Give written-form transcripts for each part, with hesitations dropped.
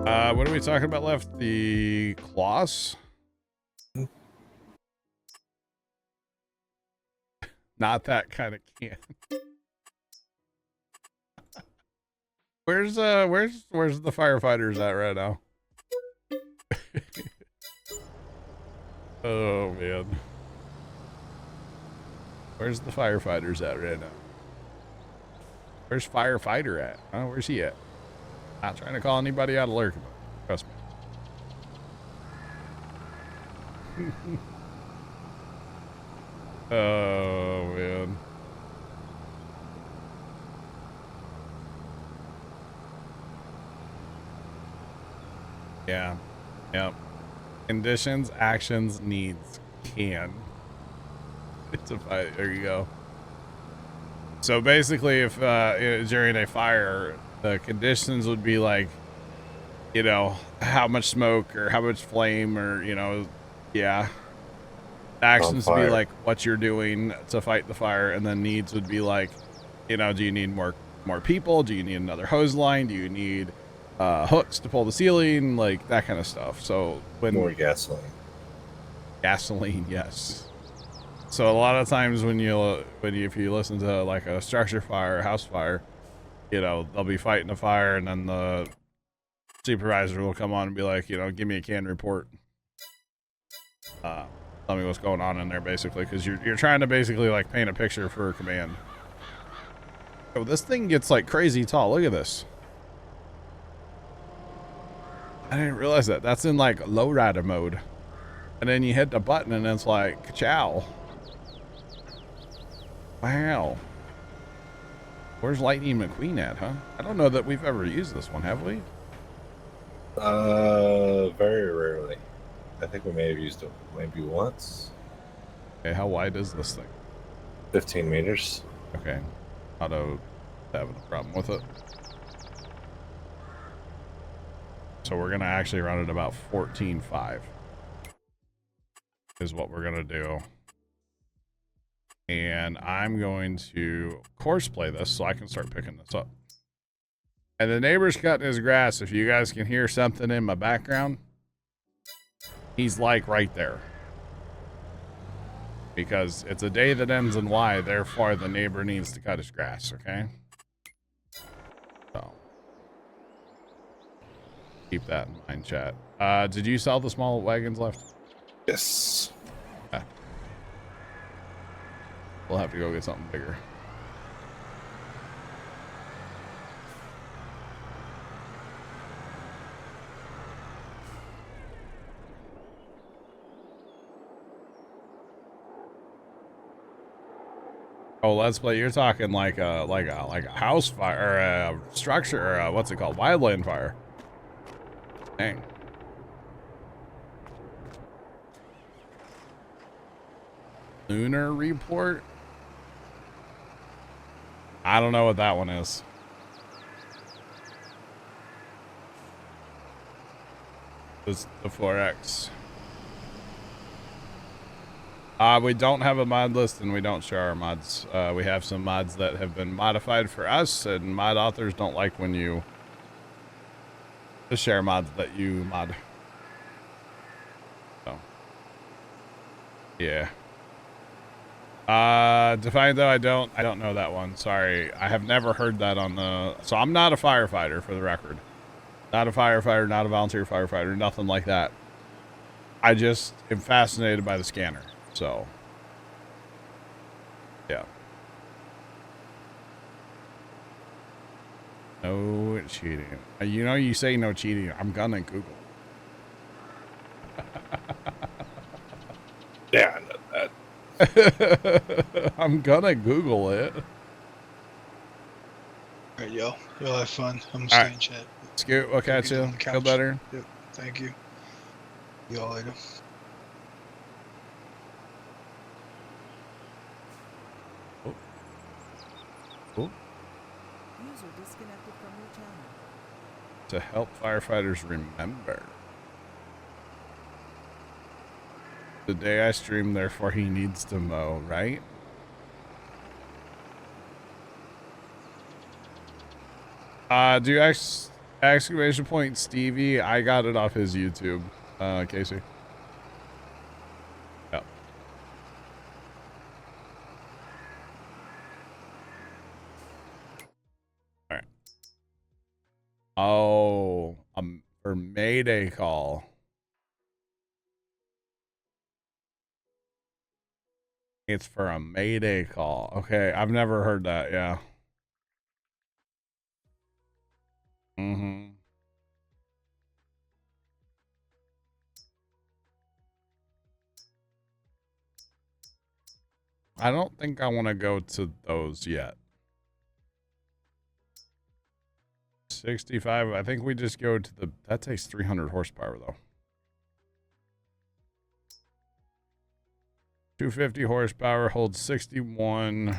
What are we talking about left? The cloths? Not that kind of can. Where's the firefighters at right now? Oh man. Where's the firefighters at right now? Where's firefighter at? Oh, where's he at? Not trying to call anybody out of lurking. Trust me. Oh man. Yeah. Yep. Conditions, actions, needs, can. It's a fight. There you go. So basically, if during a fire, the conditions would be like, you know, how much smoke or how much flame or, you know, yeah. Actions would be like what you're doing to fight the fire, and then needs would be like, you know, do you need more people? Do you need another hose line? Do you need hooks to pull the ceiling? Like that kind of stuff. So when more gasoline. Gasoline, yes. So a lot of times if you listen to like a structure fire, a house fire, you know, they'll be fighting a fire, and then the supervisor will come on and be like, you know, give me a canned report. Tell me what's going on in there, basically, because you're trying to basically like paint a picture for command. Oh, this thing gets like crazy tall. Look at this. I didn't realize that. That's in like lowrider mode, and then you hit the button, and it's like chow. Wow. Where's Lightning McQueen at, huh? I don't know that we've ever used this one, have we? Very rarely. I think we may have used it maybe once. Okay, how wide is this thing? 15 meters. Okay. Auto having a problem with it. So we're gonna actually run it about 14.5 is what we're gonna do. And I'm going to course play this so I can start picking this up. And the neighbor's cutting his grass. If you guys can hear something in my background, he's like right there. Because it's a day that ends in Y, therefore the neighbor needs to cut his grass, okay? So keep that in mind, chat. Did you sell the small wagons left? Yes. Okay. We'll have to go get something bigger. Oh, let's play. You're talking like a house fire or a structure or what's it called? Wildland fire. Dang. Lunar report? I don't know what that one is. It's the 4X. We don't have a mod list, and we don't share our mods. We have some mods that have been modified for us, and mod authors don't like when you share mods that you mod. So, yeah. Defined though, I don't know that one. Sorry, I have never heard that on the. So I'm not a firefighter, for the record. Not a firefighter, not a volunteer firefighter, nothing like that. I just am fascinated by the scanner. So, yeah. No cheating. You know, you say no cheating. I'm gonna Google. Yeah, I know that. I'm gonna Google it. All right, y'all have fun. I'm gonna stay in chat. Scoot, we'll catch you. Feel better. Yep. Thank you. Y'all later. Cool. User disconnected from your channel. To help firefighters remember. The day I stream, therefore he needs to mow, right? Do Exclamation point Stevie. I got it off his YouTube, Casey. Yep. All right. Oh, for Mayday call. It's for a Mayday call. Okay, I've never heard that. Yeah. Mm-hmm. I don't think I want to go to those yet. 65. I think we just go to the... That takes 300 horsepower, though. 250 horsepower, holds 61.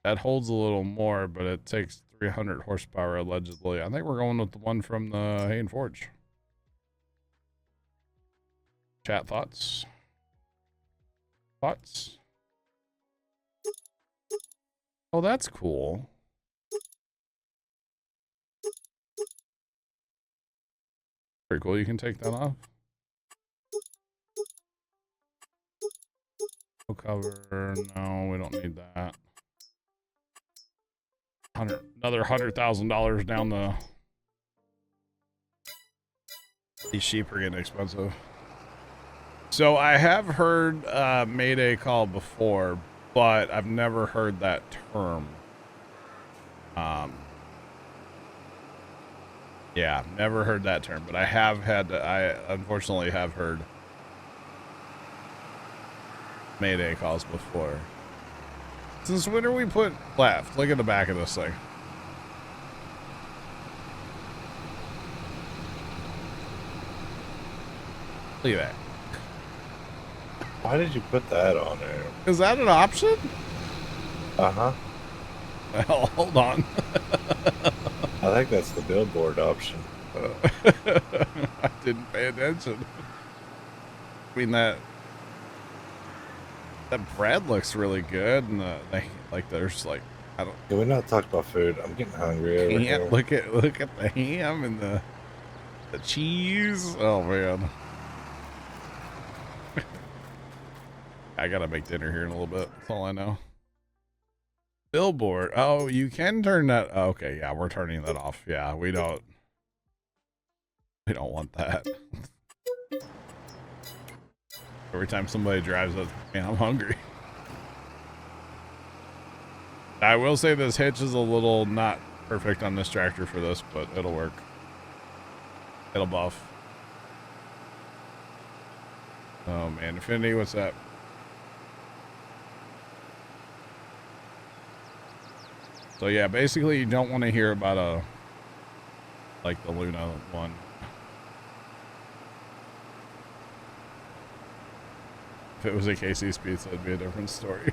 That holds a little more, but it takes 300 horsepower, allegedly. I think we're going with the one from the Hay and Forge. Chat thoughts? Thoughts? Oh, that's cool. Pretty cool. You can take that off. Full cover. No, we don't need that. Another $100,000 down the... These sheep are getting expensive. So I have heard Mayday call before, but I've never heard that term. Yeah, never heard that term, but I have had, I unfortunately have heard Mayday calls before. Since when are we put left? Look at the back of this thing. Look at that. Why did you put that on there? Is that an option? Uh-huh. Well, hold on. I think that's the billboard option. I didn't pay attention. I mean, that bread looks really good, and there's like, I don't. Can we not talk about food? I'm getting hungry over here. Look at the ham and the cheese. Oh man. I gotta make dinner here in a little bit. That's all I know. Billboard. Oh, you can turn that. Okay, yeah, we're turning that off. Yeah, we don't want that. Every time somebody drives up, man, I'm hungry. I will say this hitch is a little not perfect on this tractor for this, but it'll work. It'll buff. Oh man, Infinity, what's that? So yeah, basically you don't want to hear about like the Luna one. If it was a Casey's Pizza, it'd be a different story.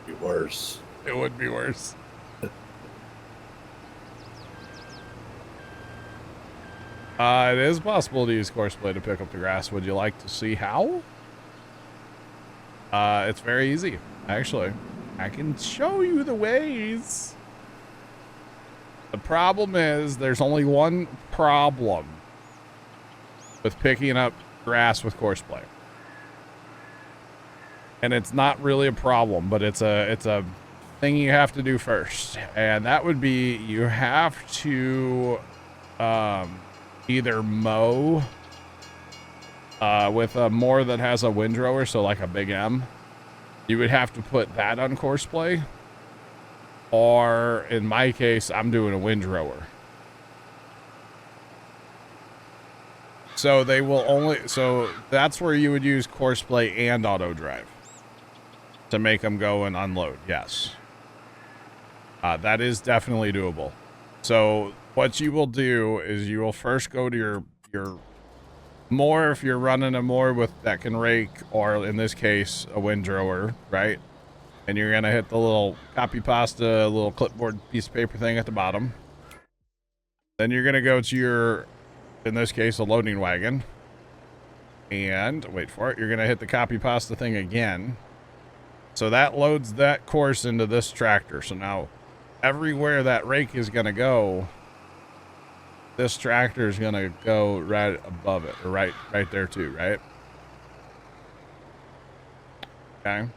Be worse. It would be worse. It is possible to use Courseplay to pick up the grass. Would you like to see how? It's very easy, actually. I can show you the ways. The problem is there's only one problem with picking up grass with Courseplay. And it's not really a problem, but it's a thing you have to do first. And that would be you have to either mow with a mower that has a windrower, so like a big M. You would have to put that on Courseplay. Or in my case, I'm doing a windrower. So they will only, so that's where you would use Courseplay and auto drive to make them go and unload. Yes. That is definitely doable. So what you will do is you will first go to your mower, if you're running a mower with that can rake, or in this case, a windrower, right? And you're going to hit the little copy pasta, little clipboard piece of paper thing at the bottom. Then you're going to go to your, in this case, a loading wagon. And, wait for it, you're going to hit the copy pasta thing again. So that loads that course into this tractor. So now, everywhere that rake is going to go, this tractor is going to go right above it, or right there too, right? Okay.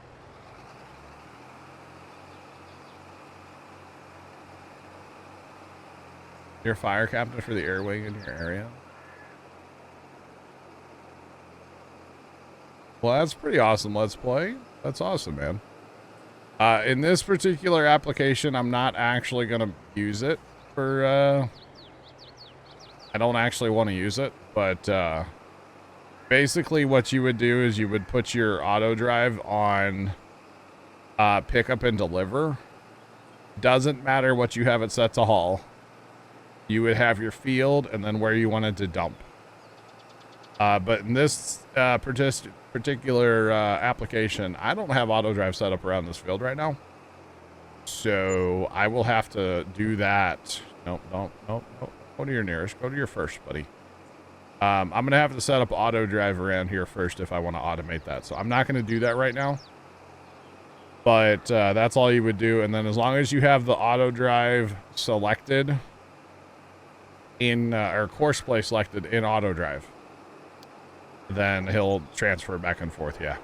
You're fire captain for the air wing in your area? Well, that's pretty awesome. Let's play. That's awesome, man. In this particular application, I'm not actually going to use it for, I don't actually want to use it, but, basically what you would do is you would put your auto drive on, pick up and deliver. Doesn't matter what you have it set to haul. You would have your field and then where you wanted to dump. But in this, particular application, I don't have auto drive set up around this field right now, so I will have to do that. Nope. Go to your nearest. Go to your first, buddy. I'm gonna have to set up auto drive around here first if I want to automate that, so I'm not going to do that right now, but that's all you would do. And then as long as you have the auto drive selected in or course play selected in auto drive, then he'll transfer back and forth. Yeah,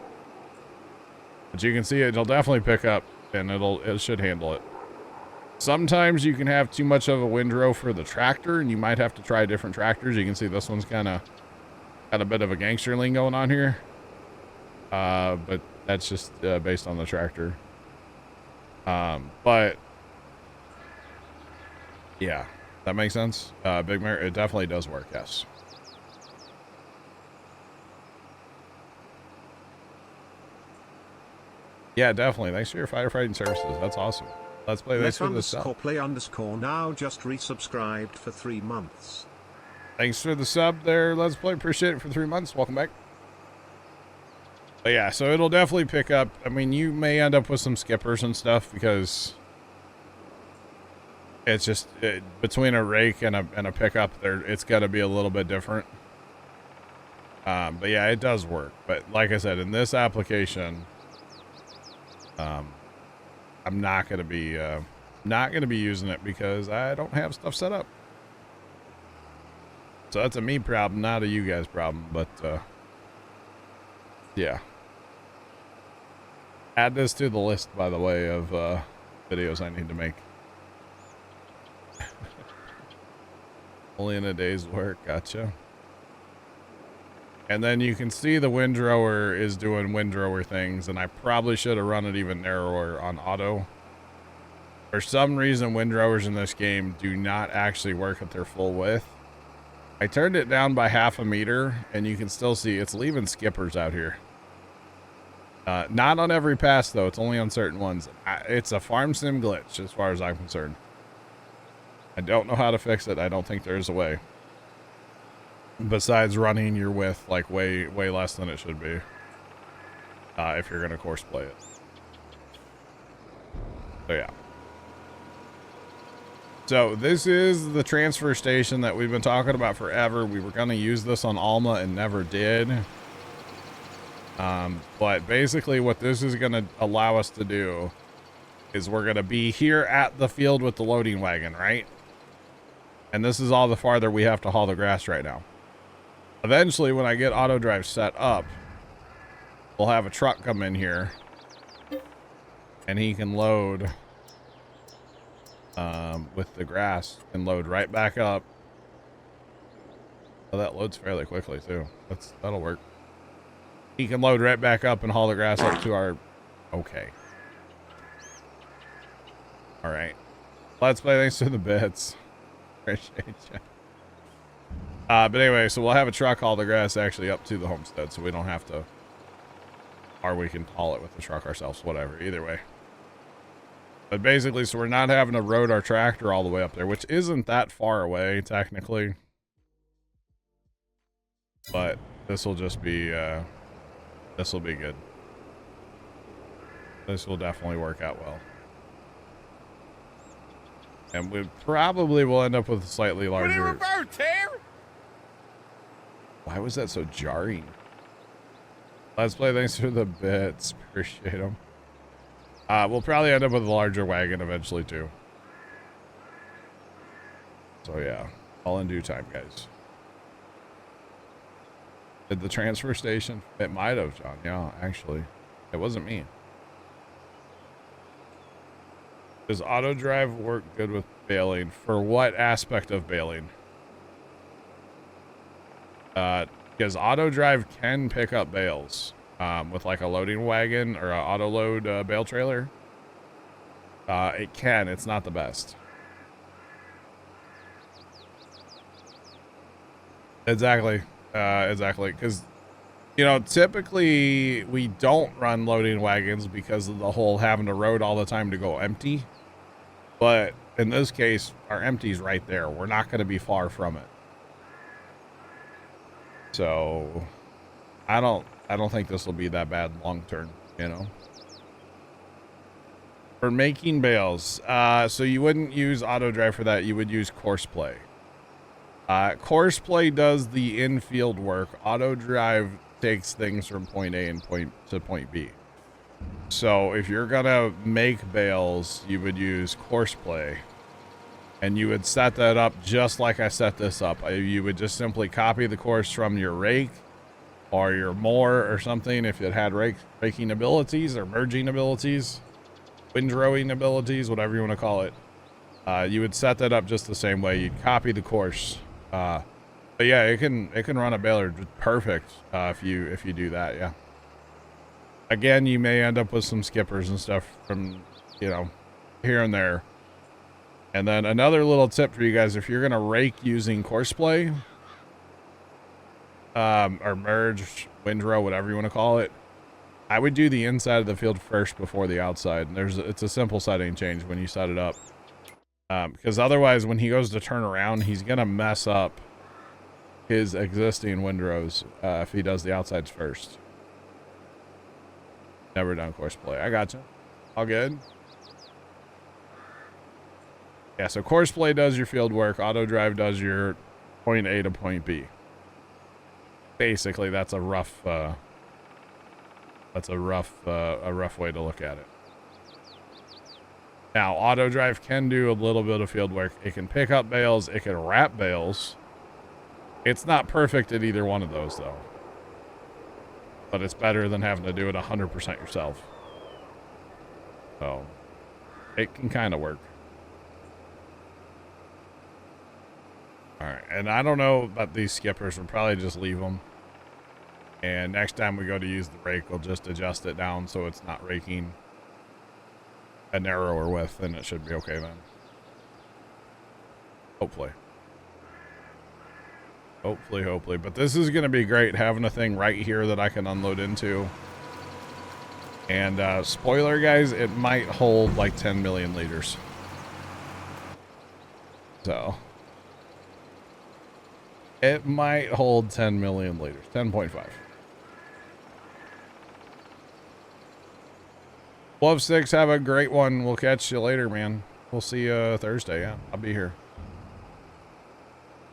but you can see it'll definitely pick up, and it should handle it. Sometimes you can have too much of a windrow for the tractor, and you might have to try different tractors. You can see this one's kind of got a bit of a gangster lean going on here, but that's just based on the tractor. But yeah, that makes sense. Big Mare, it definitely does work. Yes. Yeah, definitely. Thanks for your firefighting services. That's awesome. Let's play this for the sub. Play_now just resubscribed for 3 months. Thanks for the sub there. Let's play. Appreciate it for 3 months. Welcome back. But yeah, so it'll definitely pick up. I mean, you may end up with some skippers and stuff because it's just between a rake and a pickup there, it's got to be a little bit different. But yeah, it does work. But like I said, in this application, I'm not gonna be using it because I don't have stuff set up. So that's a me problem, not a you guys problem. But yeah, add this to the list, by the way, of videos I need to make. Only in a day's work. Gotcha. And then you can see the windrower is doing windrower things, and I probably should have run it even narrower on auto. For some reason, windrowers in this game do not actually work at their full width. I turned it down by 1/2 meter, and you can still see it's leaving skippers out here. Not on every pass, though. It's only on certain ones. It's a farm sim glitch, as far as I'm concerned. I don't know how to fix it. I don't think there's a way. Besides running your width like way less than it should be, if you're gonna course play it. So yeah. So this is the transfer station that we've been talking about forever. We were gonna use this on Alma and never did. But basically what this is gonna allow us to do is we're gonna be here at the field with the loading wagon, right? And this is all the farther we have to haul the grass right now. Eventually, when I get auto drive set up, we'll have a truck come in here and he can load with the grass and load right back up. Oh, that loads fairly quickly too. That'll work. He can load right back up and haul the grass up to our... Okay. All right. Let's play. Thanks for the bits. Appreciate you. But anyway, so we'll have a truck haul the grass actually up to the homestead, so we don't have to, or we can haul it with the truck ourselves, whatever, either way. But basically, so we're not having to road our tractor all the way up there, which isn't that far away, technically. But this will just be, this will be good. This will definitely work out well. And we probably will end up with a slightly larger... Why was that so jarring? Let's play. Thanks for the bits. Appreciate them. We'll probably end up with a larger wagon eventually too. So yeah, All in due time, guys. Did the transfer station? It might have, John. Yeah, actually. It wasn't me. Does auto drive work good with bailing? For what aspect of bailing? Because auto drive can pick up bales with like a loading wagon or an auto load bale trailer. It can. It's not the best. Exactly. Exactly. Because, you know, typically we don't run loading wagons because of the whole having to road all the time to go empty. But in this case, our empty's right there. We're not going to be far from it. So I don't think this will be that bad long term, you know. For making bales, so you wouldn't use auto drive for that. You would use course play. Course play does the infield work. Auto drive takes things from point A and to point B. So if you're gonna make bales, you would use course play, and you would set that up just like I set this up. You would just simply copy the course from your rake or your mower or something if it had raking abilities or merging abilities, windrowing abilities, whatever you want to call it. You would set that up just the same way. You'd copy the course. But yeah, it can run a baler perfect if you do that. Yeah. Again, you may end up with some skippers and stuff from, you know, here and there. And then another little tip for you guys: if you're gonna rake using course play, or merge, windrow, whatever you want to call it, I would do the inside of the field first before the outside. It's a simple setting change when you set it up. Because otherwise, when he goes to turn around, he's gonna mess up his existing windrows if he does the outsides first. Never done course play. I gotcha. All good. Yeah, so course play does your field work. Auto drive does your point A to point B. Basically, that's a rough way to look at it. Now, auto drive can do a little bit of field work. It can pick up bales. It can wrap bales. It's not perfect at either one of those, though. But it's better than having to do it 100% yourself. So, it can kind of work. Alright, and I don't know about these skippers. We'll probably just leave them. And next time we go to use the rake, we'll just adjust it down so it's not raking a narrower width, and it should be okay then. Hopefully. Hopefully. But this is going to be great, having a thing right here that I can unload into. And spoiler, guys, it might hold like 10 million liters. So it might hold 10 million liters. 10.5. Love 6, have a great one. We'll catch you later, man. We'll see you Thursday. Yeah, I'll be here.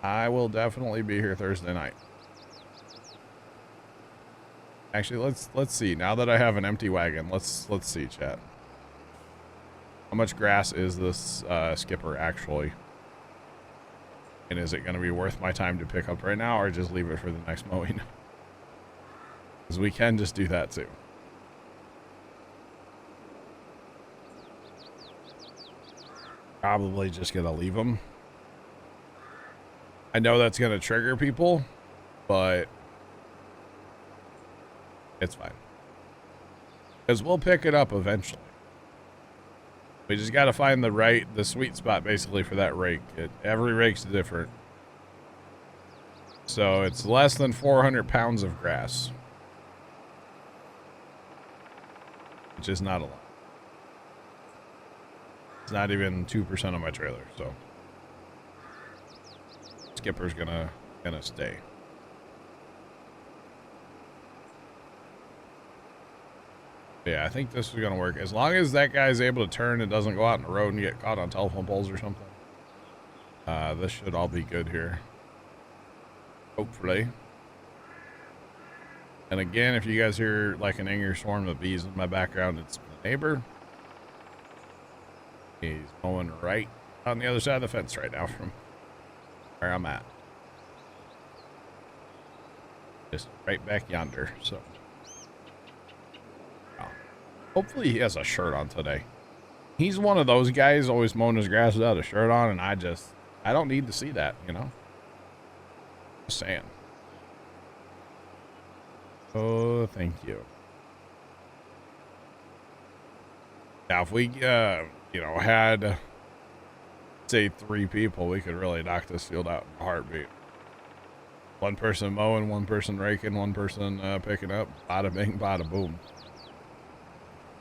I will definitely be here Thursday night. Actually, let's see. Now that I have an empty wagon, let's see, chat. How much grass is this skipper actually? And is it going to be worth my time to pick up right now, or just leave it for the next mowing? Because we can just do that too. Probably just gonna leave them. I know that's gonna trigger people, but it's fine. Because we'll pick it up eventually. We just gotta find the sweet spot basically for that rake. Every rake's different. So it's less than 400 pounds of grass, which is not a lot. It's not even 2% of my trailer, so skipper's gonna stay. Yeah, I think this is gonna work as long as that guy's able to turn and doesn't go out on the road and get caught on telephone poles or something. This should all be good here, hopefully. And again, if you guys hear like an angry swarm of bees in my background, it's the neighbor. He's mowing right on the other side of the fence right now from where I'm at. Just right back yonder. So, well, hopefully he has a shirt on today. He's one of those guys always mowing his grass without a shirt on, and I don't need to see that, you know? Just saying. Oh, thank you. Now, if we, you know, had, say, 3 people, we could really knock this field out in a heartbeat. One person mowing, one person raking, one person picking up. Bada bing, bada boom.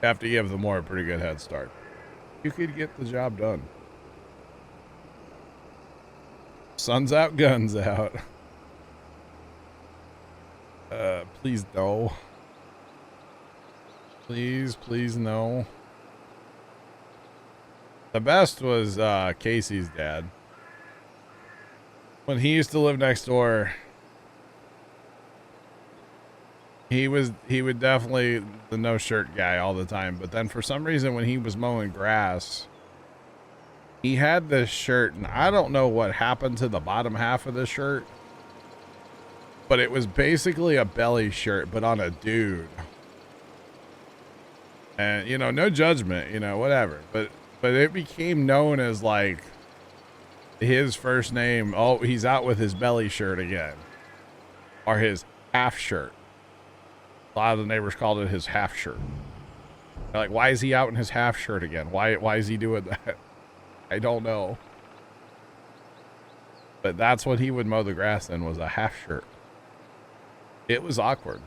Have to give them more a pretty good head start. You could get the job done. Sun's out, guns out. Please no. Please, please no. The best was Casey's dad. When he used to live next door, he would definitely the no shirt guy all the time. But then for some reason when he was mowing grass, he had this shirt, and I don't know what happened to the bottom half of the shirt, but it was basically a belly shirt, but on a dude. And, you know, no judgment, you know, whatever. But it became known as, like, his first name. Oh, he's out with his belly shirt again. Or his half shirt. A lot of the neighbors called it his half shirt. They're like, why is he out in his half shirt again? Why is he doing that? I don't know. But that's what he would mow the grass in, was a half shirt. It was awkward.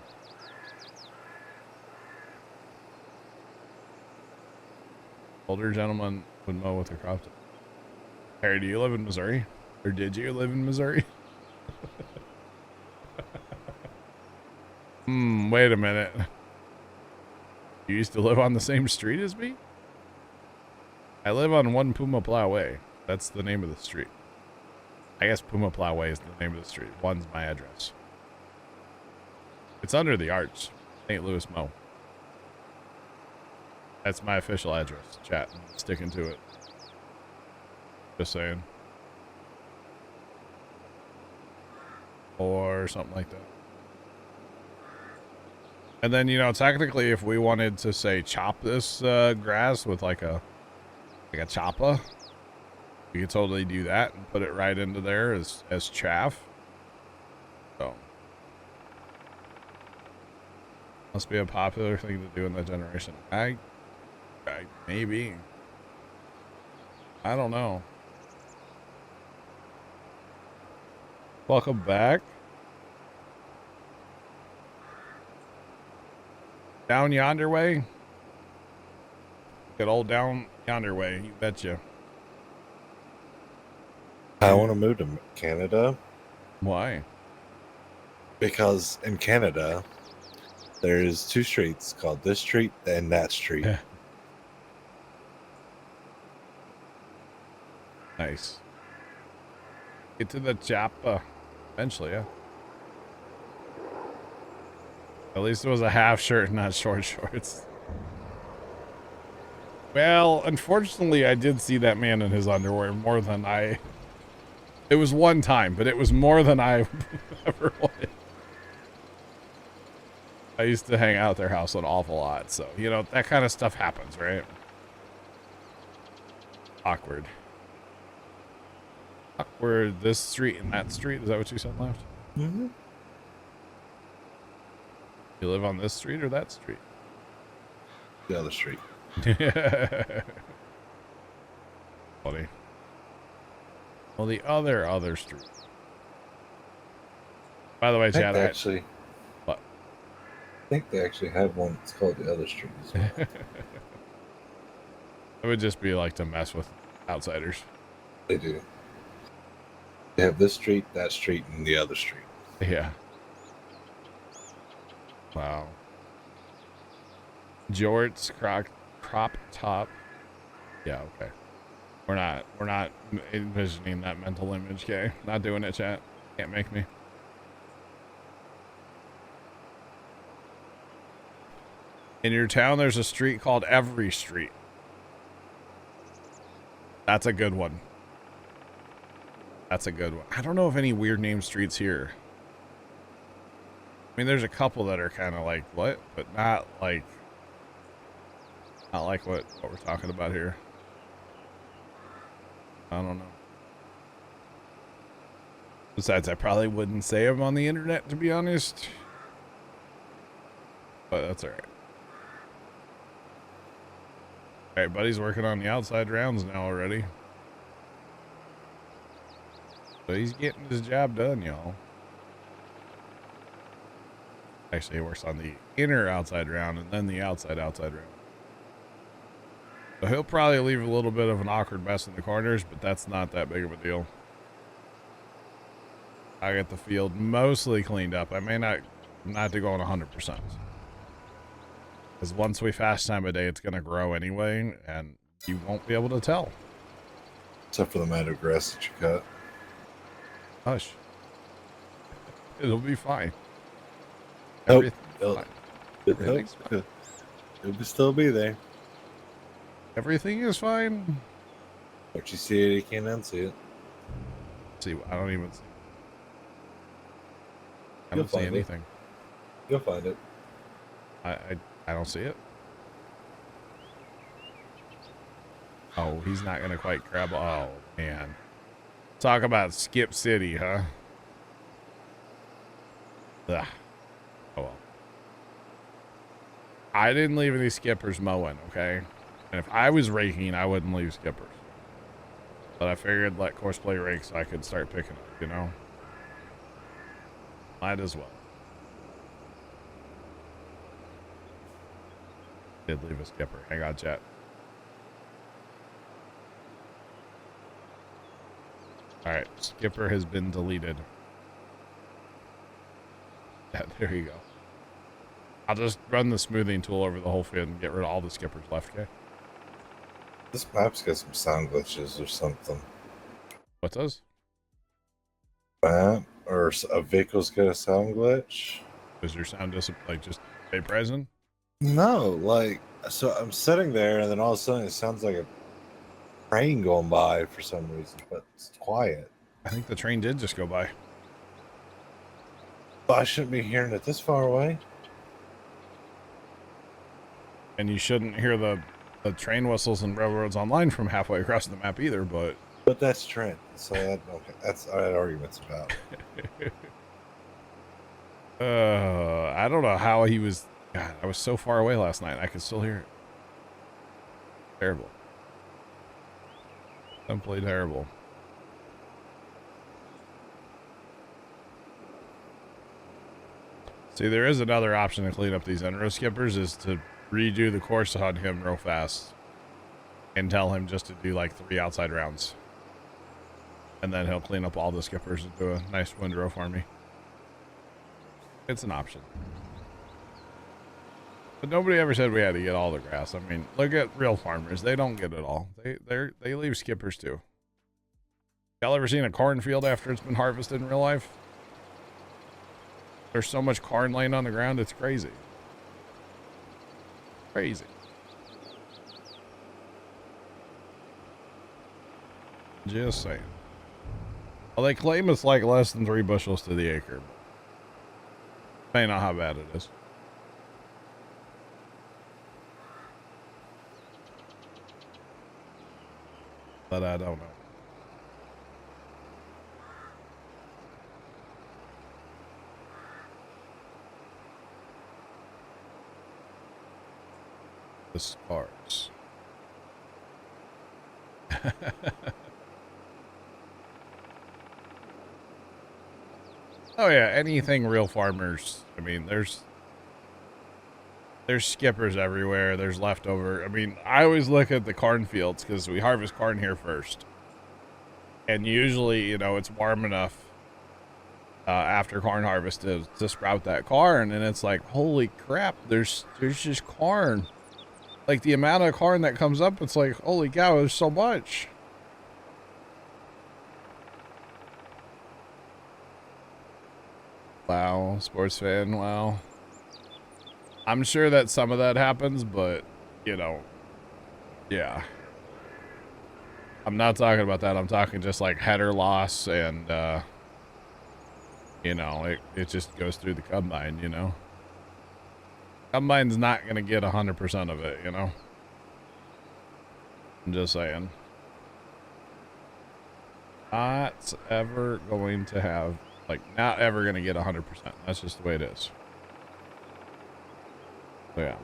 Older gentleman would mow with a crop top. Harry, do you live in Missouri? Or did you live in Missouri? Wait a minute. You used to live on the same street as me? I live on 1 Puma Plow Way. That's the name of the street. I guess Puma Plow Way is the name of the street. 1's my address. It's under the arch. St. Louis Mo. That's my official address. Chat. I'm sticking to it. Just saying. Or something like that. And then, you know, technically if we wanted to, say, chop this grass with like a chopper, we could totally do that and put it right into there as chaff. So must be a popular thing to do in that generation. I maybe. I don't know. Welcome back. Down yonder way? Good old down yonder way, you betcha. I want to move to Canada Why? because in Canada, there's 2 streets called this street and that street. Nice. Get to the chopper. Eventually, yeah. At least it was a half shirt, not short shorts. Well, unfortunately, I did see that man in his underwear more than I... It was one time, but it was more than I ever wanted. I used to hang out at their house an awful lot, so, you know, that kind of stuff happens, right? Awkward. Awkward, this street and that street. Is that what you said left? Mm-hmm. You live on this street or that street? The other street. Funny. Well, the other street. By the way, Chad, Actually, what? I think they actually have one that's called the other street as well. It would just be like to mess with outsiders. They do. They have this street, that street, and the other street. Yeah. Wow. Jorts, crop top. Yeah, okay. We're not envisioning that mental image, okay? Not doing it, chat. Can't make me. In your town, there's a street called Every Street. That's a good one. That's a good one. I don't know of any weird name streets here. I mean, there's a couple that are kind of like what, but not like what we're talking about here. I don't know. Besides, I probably wouldn't say them on the internet, to be honest. But that's all right. All right, buddy's working on the outside rounds now already. So he's getting his job done, y'all. Actually, he works on the inner outside round and then the outside round. So he'll probably leave a little bit of an awkward mess in the corners, but that's not that big of a deal. I got the field mostly cleaned up. I may not have to go on 100%. Because once we fast time a day, it's going to grow anyway, and you won't be able to tell. Except for the amount of grass that you cut. Hush. It'll be fine. Nope. Everything's fine. Everything's fine. It'll still be there. Everything is fine. Once you see it, you can't unsee it. See, I don't even see. I You'll don't see find it. anything. You'll find it. I don't see it. Oh, he's not gonna quite grab. Oh man, talk about Skip City, huh? Ugh. Oh well. I didn't leave any skippers mowing, okay? And if I was raking, I wouldn't leave skippers. But I figured let Courseplay rake so I could start picking up, you know? Might as well. Did leave a skipper. Hang on, chat. Alright, skipper has been deleted. Yeah, there you go. I'll just run the smoothing tool over the whole field and get rid of all the skippers left, okay? This map's got some sound glitches or something. What's those? Map or a vehicle's got a sound glitch? Does your sound like just stay present? No, like, so I'm sitting there and then all of a sudden it sounds like a train going by for some reason, but it's quiet. I think the train did just go by. But I shouldn't be hearing it this far away. And you shouldn't hear the train whistles and railroads online from halfway across the map either, but that's Trent, so that, okay, that's what that argument's about. I don't know how he was. God, I was so far away last night. I could still hear it. Terrible. Simply terrible. See, there is another option to clean up these end-row skippers, is to redo the course on him real fast and tell him just to do like 3 outside rounds. And then he'll clean up all the skippers and do a nice windrow for me. It's an option. But nobody ever said we had to get all the grass. I mean, look at real farmers. They don't get it all. They leave skippers too. Y'all ever seen a cornfield after it's been harvested in real life? There's so much corn laying on the ground, it's crazy. Crazy. Just saying. Well, they claim it's like less than 3 bushels to the acre. May not how bad it is. But I don't know. The scars. Oh yeah, anything real farmers. I mean, there's skippers everywhere. There's leftover. I mean, I always look at the cornfields because we harvest corn here first. And usually, you know, it's warm enough after corn harvest to sprout that corn. And it's like, holy crap, there's just corn. Like the amount of corn that comes up, it's like, holy cow, there's so much. Wow, sports fan, wow. I'm sure that some of that happens, but, you know, yeah. I'm not talking about that. I'm talking just like header loss and, you know, it just goes through the combine, you know. Combine's not going to get 100% of it, you know. I'm just saying. Not ever going to have, like, not ever going to get 100%. That's just the way it is. So, yeah.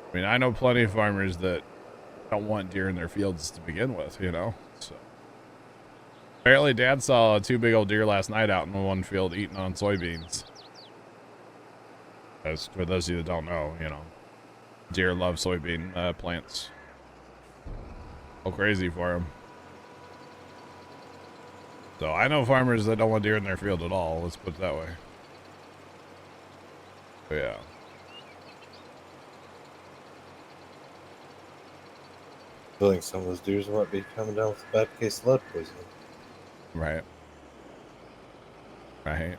I mean, I know plenty of farmers that don't want deer in their fields to begin with, you know. So apparently Dad saw 2 big old deer last night out in one field eating on soybeans. As for those of you that don't know, you know, deer love soybean plants. Go crazy for them. So I know farmers that don't want deer in their field at all. Let's put it that way. But yeah. I feel like some of those deers might be coming down with a bad case of lead poisoning. Right. Right.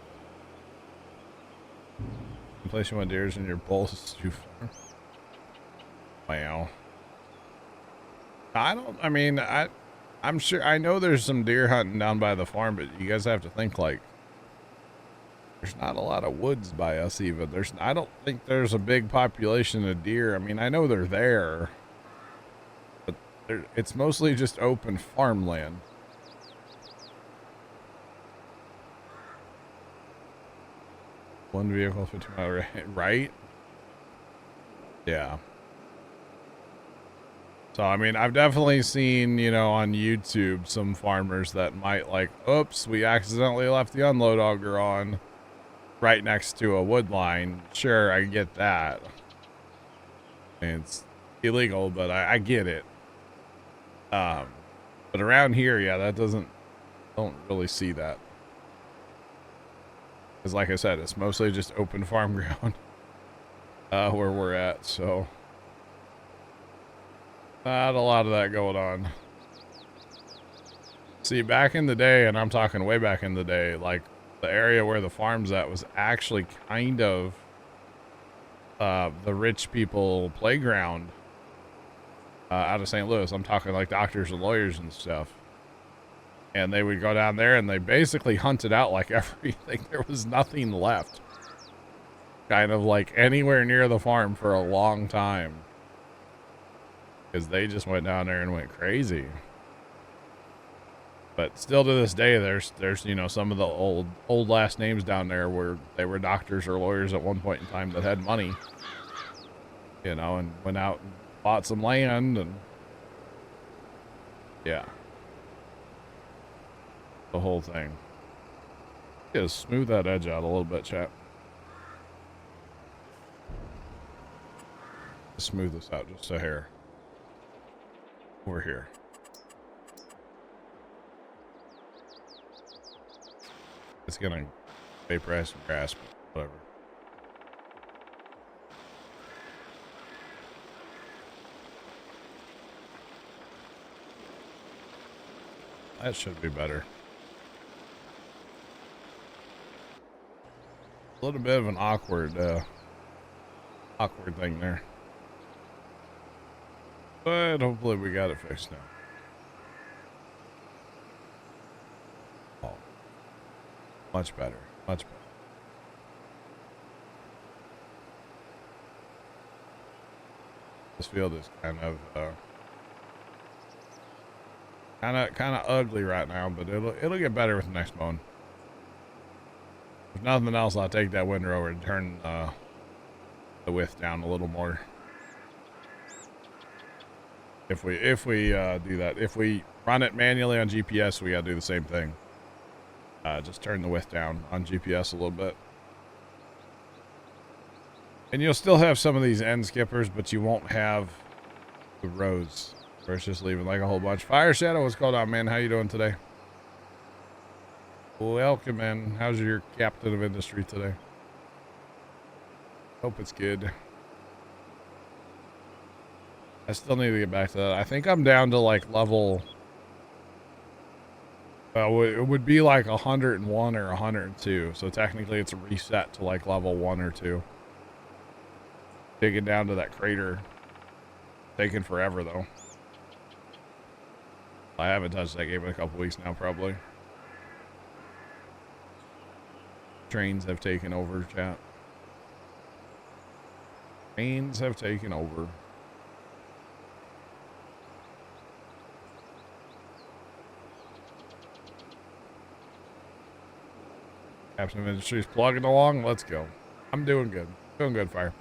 The place you want deers in your bowls is too far. Wow. I'm sure, I know there's some deer hunting down by the farm, but you guys have to think, like, there's not a lot of woods by us even. I don't think there's a big population of deer. I mean, I know they're there, but it's mostly just open farmland. One vehicle, 50 mile, right? Yeah. So, I mean, I've definitely seen, you know, on YouTube, some farmers that might like, oops, we accidentally left the unload auger on right next to a wood line. Sure, I get that. It's illegal, but I get it. But around here, yeah, don't really see that. Because like I said, it's mostly just open farm ground where we're at, so not a lot of that going on. See, back in the day, and I'm talking way back in the day, like the area where the farm's at was actually kind of the rich people playground out of St. Louis. I'm talking like doctors and lawyers and stuff. And they would go down there and they basically hunted out like everything. There was nothing left. Kind of like anywhere near the farm for a long time. Because they just went down there and went crazy. But still to this day, there's you know, some of the old last names down there where they were doctors or lawyers at one point in time that had money. You know, and went out and bought some land and yeah. The whole thing. Just smooth that edge out a little bit, chat. Smooth this out just a hair. Over here. It's gonna vaporize some grass, but whatever. That should be better. A little bit of an awkward thing there. But hopefully we got it fixed now. Oh. Much better. Much better. This field is kind of ugly right now, but it'll get better with the next mowing. If nothing else, I'll take that windrower and turn the width down a little more. If we do that, if we run it manually on GPS, we gotta do the same thing. Just turn the width down on GPS a little bit. And you'll still have some of these end skippers, but you won't have the rows where it's just leaving like a whole bunch. Fire Shadow, what's going on, man? How you doing today? Welcome, man. How's your captain of industry today? Hope it's good. I still need to get back to that. I think I'm down to like level... it would be like 101 or 102. So technically it's a reset to like level 1 or 2. Digging down to that crater. Taking forever, though. I haven't touched that game in a couple weeks now, probably. Trains have taken over, chat. Trains have taken over. Captain Industries plugging along. Let's go. I'm doing good. Doing good, Fire.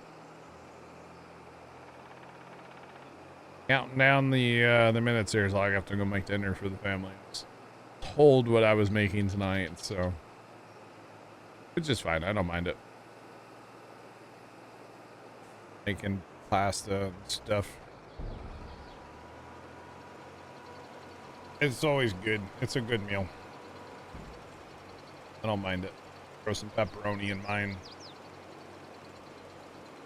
Counting down the minutes here, so I have to go make dinner for the family. I was told what I was making tonight, so it's just fine. I don't mind it. Making pasta and stuff. It's always good. It's a good meal. I don't mind it. Throw some pepperoni in mine.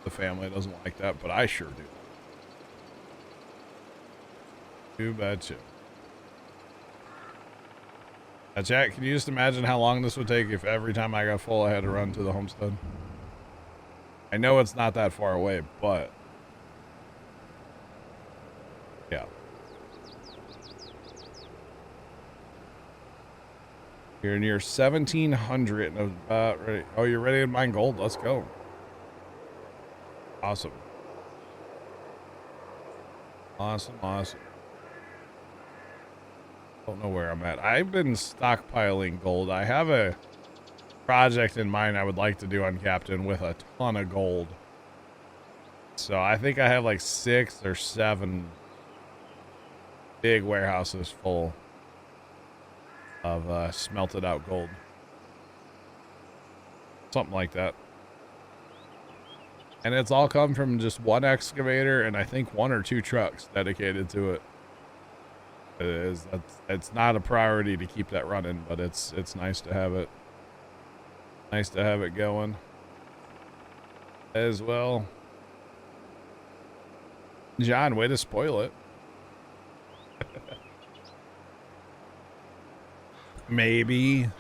The family doesn't like that, but I sure do. Too bad too. Now, chat, can you just imagine how long this would take if every time I got full I had to run to the homestead? I know it's not that far away, but yeah. You're near 1700 and about ready. Oh, you're ready to mine gold? Let's go. Awesome. Awesome, awesome. Don't know where I'm at. I've been stockpiling gold. I have a project in mind I would like to do on Captain with a ton of gold. So I think I have like 6 or 7 big warehouses full of smelted out gold. Something like that. And it's all come from just one excavator and I think 1 or 2 trucks dedicated to it. It's not a priority to keep that running, but it's nice to have it. Nice to have it going as well. John, way to spoil it. Maybe.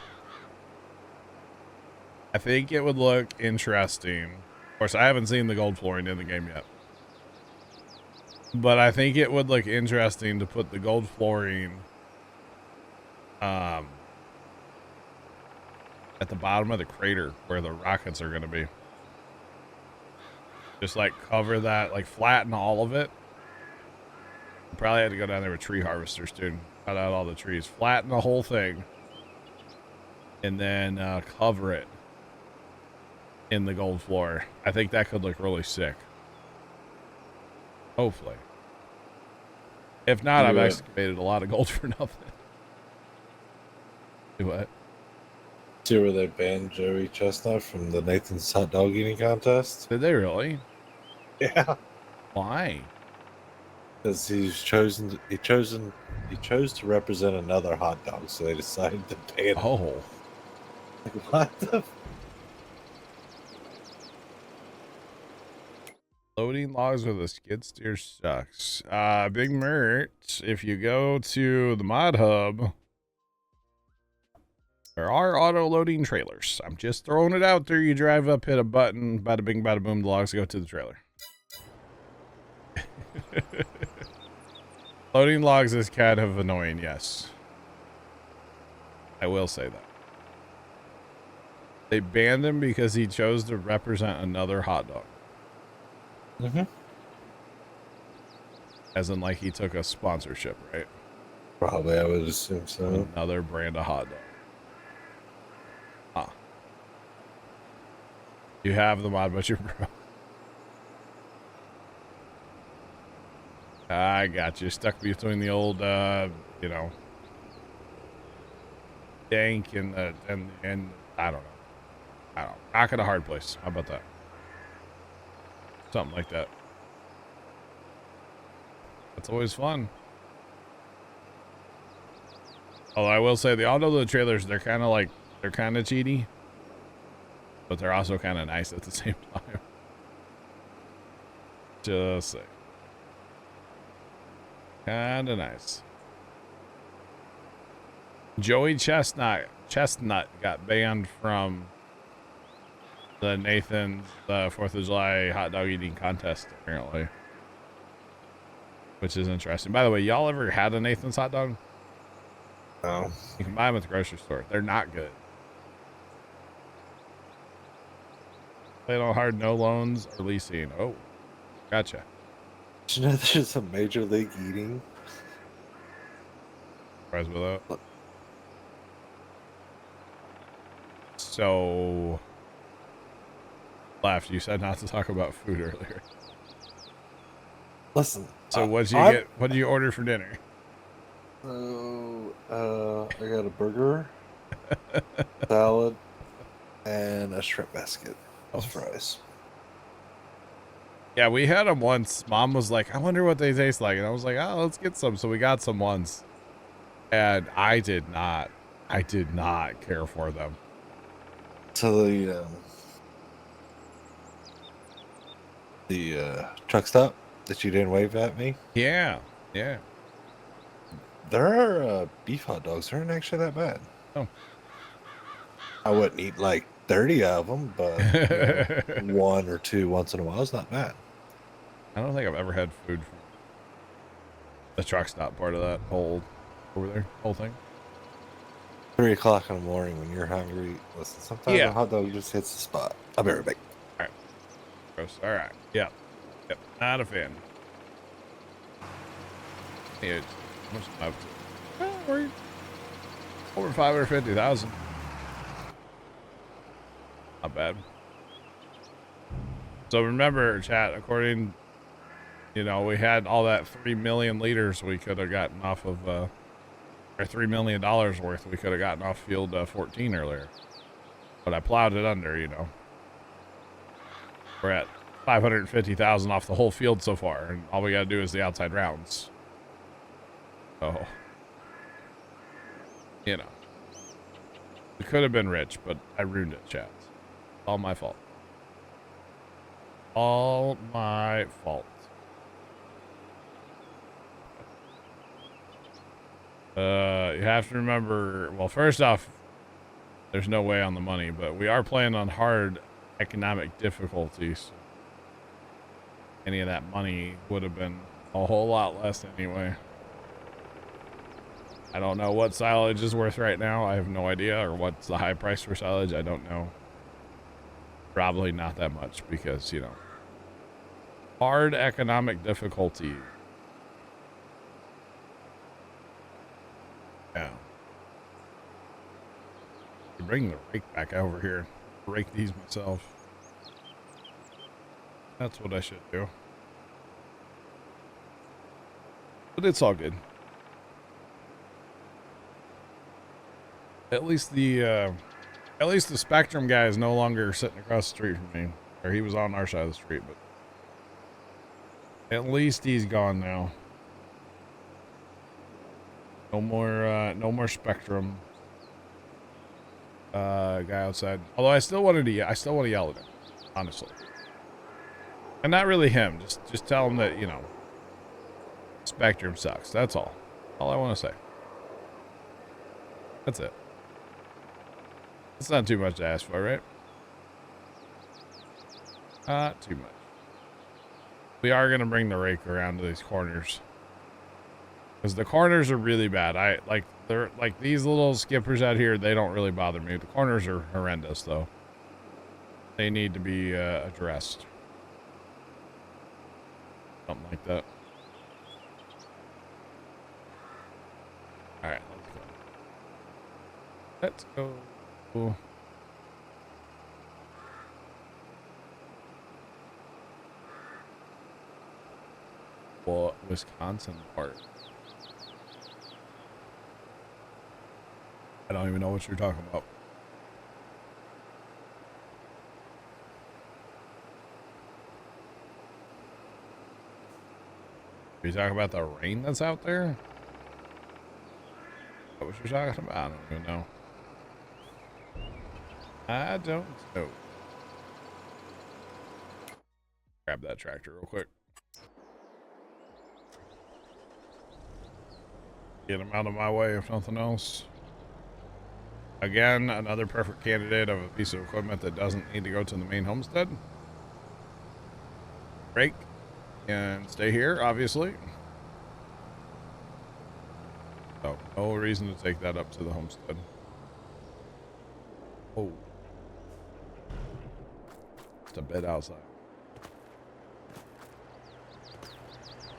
I think it would look interesting. Of course, I haven't seen the gold flooring in the game yet. But I think it would look interesting to put the gold flooring at the bottom of the crater where the rockets are going to be. Just like cover that, like flatten all of it. Probably had to go down there with tree harvesters, dude. Cut out all the trees. Flatten the whole thing. And then cover it in the gold floor. I think that could look really sick. Hopefully. If not, I've excavated a lot of gold for nothing. Do what? See where they banned Joey Chestnut from the Nathan's hot dog eating contest? Did they really? Yeah. Why? Because he chose to represent another hot dog, so they decided to ban him. Oh. Like, what the? Loading logs with a skid steer sucks. Big Mert, if you go to the mod hub, there are auto loading trailers. I'm just throwing it out there. You drive up, hit a button, bada bing, bada boom, the logs go to the trailer. Loading logs is kind of annoying, yes. I will say that. They banned him because he chose to represent another hot dog. Mm-hmm. As in, like, he took a sponsorship, right? Probably, I would assume so. Another brand of hot dog. Huh. You have the mod butcher, bro. I got you. Stuck between the old, you know, dank and I don't know. Rock at a hard place. How about that? Something like that. That's always fun. Although I will say the auto load trailers, they're kind of cheaty, but they're also kind of nice at the same time. Just say. Kind of nice. Joey Chestnut got banned from the Nathan's 4th of July hot dog eating contest, apparently. Which is interesting. By the way, y'all ever had a Nathan's hot dog? No. You can buy them at the grocery store. They're not good. Played on hard, no loans or leasing. Oh, gotcha. Did you know there's a Major League Eating? Surprised with that. So, left. You said not to talk about food earlier. Listen. So what did you order for dinner? So, I got a burger, salad, and a shrimp basket. Those fries. Yeah, we had them once. Mom was like, I wonder what they taste like. And I was like, oh, let's get some. So we got some once. And I did not care for them. So the truck stop that you didn't wave at me, Yeah, yeah. there are beef hot dogs. They aren't actually that bad. Oh. I wouldn't eat like 30 of them, but one or two once in a while is not bad. I don't think I've ever had food from the truck stop part of that whole thing. 3 o'clock in the morning when you're hungry. Listen, sometimes Yeah. a hot dog just hits the spot. I'll be right back. Gross. All right. Yep. Not a fan. Yeah. How much am I up to? Well, we're over 550,000. Not bad. So remember, chat, according, we had all that 3 million liters we could have gotten off of, or $3 million worth we could have gotten off field 14 earlier. But I plowed it under, We're at 550,000 off the whole field so far, and all we got to do is the outside rounds. So, we could have been rich, but I ruined it, chat. All my fault. All my fault. You have to remember, well, first off, there's no way on the money, but we are playing on hard economic difficulties. Any of that money would have been a whole lot less anyway. I don't know what silage is worth right now. I have no idea. Or what's the high price for silage. I don't know. Probably not that much because, hard economic difficulty. Yeah. Bring the rake back over here. Rake these myself. That's what I should do. But it's all good. At least the Spectrum guy is no longer sitting across the street from me. Or he was on our side of the street, but at least he's gone now. No more Spectrum guy outside. Although I still want to yell at him, honestly. And not really him, just tell him that, Spectrum sucks. That's all. All I want to say. That's it. It's not too much to ask for, right? Not too much. We are going to bring the rake around to these corners. Because the corners are really bad. They're like these little skippers out here, they don't really bother me. The corners are horrendous, though. They need to be addressed. Something like that. Alright, let's go. What Wisconsin part? I don't even know what you're talking about. Are you talking about the rain that's out there? Is that what you're talking about? I don't even know. I don't know. Grab that tractor real quick. Get him out of my way if nothing else. Again, another perfect candidate of a piece of equipment that doesn't need to go to the main homestead. Break and stay here, obviously. So, no reason to take that up to the homestead. Oh. Just a bit outside.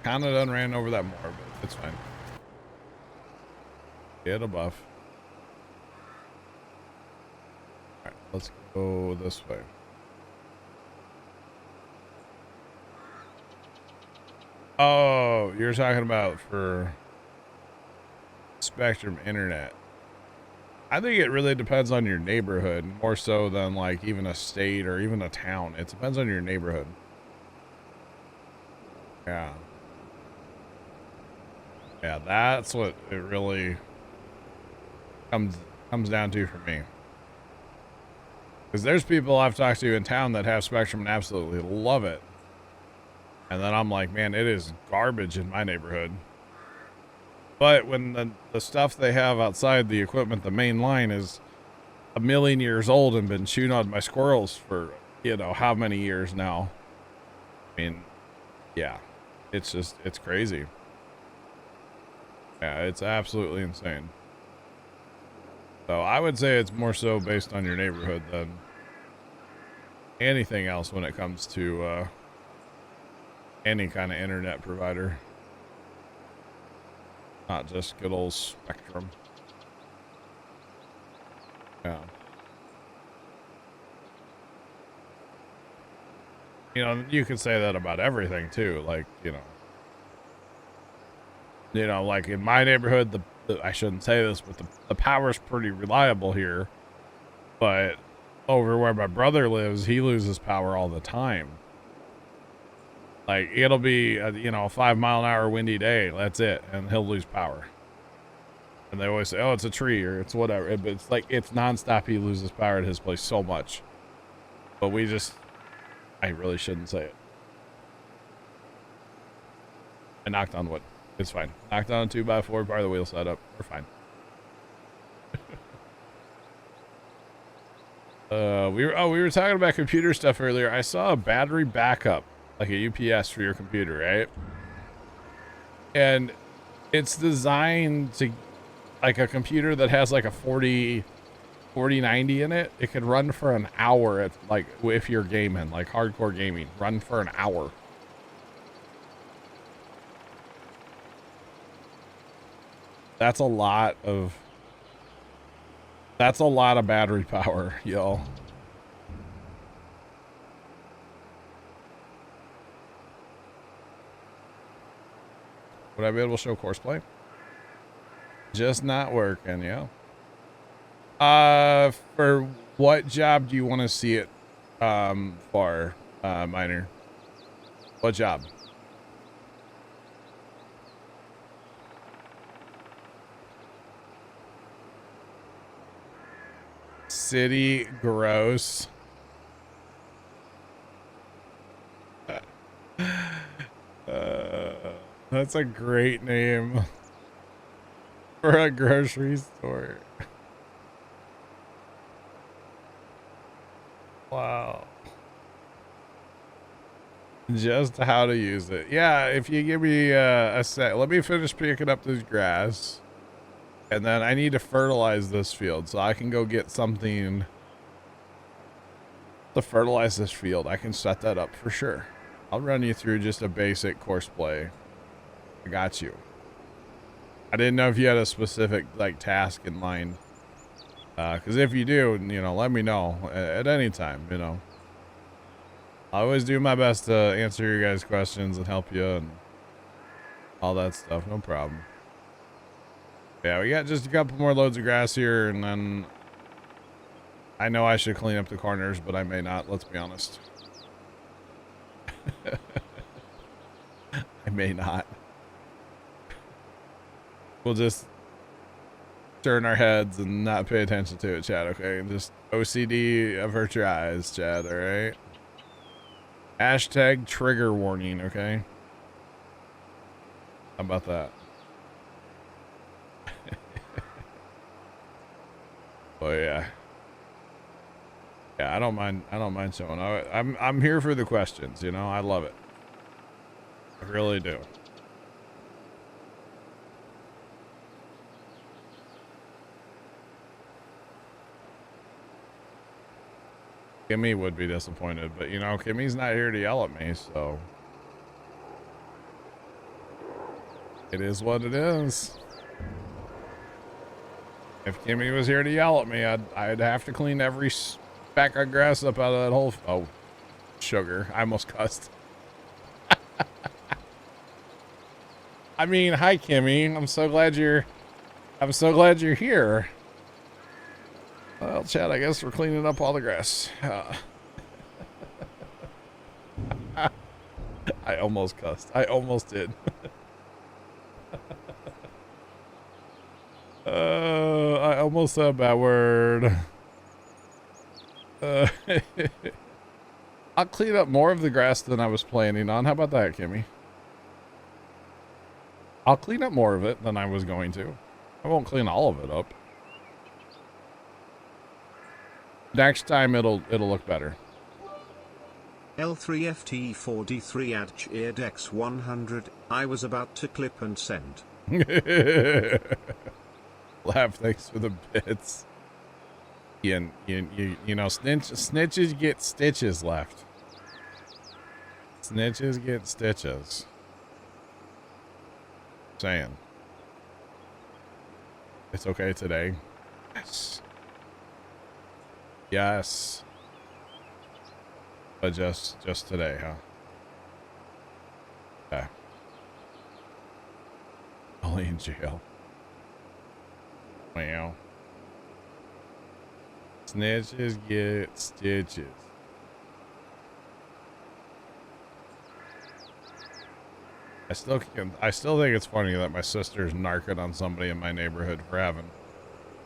Kinda done ran over that more, but it's fine. Get a buff. Alright, let's go this way. Oh, you're talking about for Spectrum Internet. I think it really depends on your neighborhood, more so than like even a state or even a town. It depends on your neighborhood. Yeah. Yeah, that's what it really comes down to for me. Because there's people I've talked to in town that have Spectrum and absolutely love it. And then I'm like, man, it is garbage in my neighborhood. But when the stuff they have outside the equipment, the main line is a million years old and been chewed on by squirrels for, you know, how many years now. I mean, yeah, it's crazy. Yeah, it's absolutely insane. So I would say it's more so based on your neighborhood than anything else when it comes to any kind of internet provider. Not just good old Spectrum. Yeah. You know, you could say that about everything too. Like, you know, like in my neighborhood, I shouldn't say this, but the power's pretty reliable here. But over where my brother lives, he loses power all the time. Like, it'll be, you know, a 5-mile-an-hour windy day. That's it. And he'll lose power. And they always say, oh, it's a tree or it's whatever. But it's like, it's nonstop. He loses power at his place so much. But I really shouldn't say it. I knocked on wood. It's fine. Knocked on a 2x4, bar the wheel set up. We're fine. We were talking about computer stuff earlier. I saw a battery backup, like a UPS for your computer, right? And it's designed to, like a computer that has like a 4090 in it. It could run for an hour at, like, if you're gaming, like hardcore gaming, run for an hour. That's a lot of battery power, y'all. Would I be able to show courseplay? Just not working, yeah. For what job do you want to see it for, Miner? What job? City gross. That's a great name for a grocery store. Wow. Just how to use it. Yeah, if you give me a sec. Let me finish picking up this grass. And then I need to fertilize this field so I can go get something to fertilize this field. I can set that up for sure. I'll run you through just a basic course play. I got you. I didn't know if you had a specific like task in mind. Because if you do, you know, let me know at any time, you know. I always do my best to answer your guys' questions and help you and all that stuff. No problem. Yeah, we got just a couple more loads of grass here, and then I know I should clean up the corners, but I may not. Let's be honest. I may not. We'll just turn our heads and not pay attention to it, Chad, okay? And just OCD, avert your eyes, Chad, alright? Hashtag trigger warning, okay? How about that? But Oh yeah. Yeah, I don't mind showing. I'm here for the questions, you know. I love it. I really do. Kimmy would be disappointed, but you know, Kimmy's not here to yell at me, so it is what it is. If Kimmy was here to yell at me, I'd have to clean every speck of grass up out of that whole. Oh, sugar! I almost cussed. I mean, hi Kimmy. I'm so glad you're here. Well, Chad, I guess we're cleaning up all the grass. I almost cussed. I almost did. I almost said a bad word. I'll clean up more of the grass than I was planning on. How about that, Kimmy? I'll clean up more of it than I was going to. I won't clean all of it up. Next time it'll look better. L3FT4D3 Adch Eardex 100. I was about to clip and send. Laugh, thanks for the bits. You know, snitches get stitches left. Snitches get stitches. Saying. It's okay today. Yes. Yes. But just today, huh? Okay. Only in jail. Wow. Snitches get stitches. I still think it's funny that my sister's narking on somebody in my neighborhood for having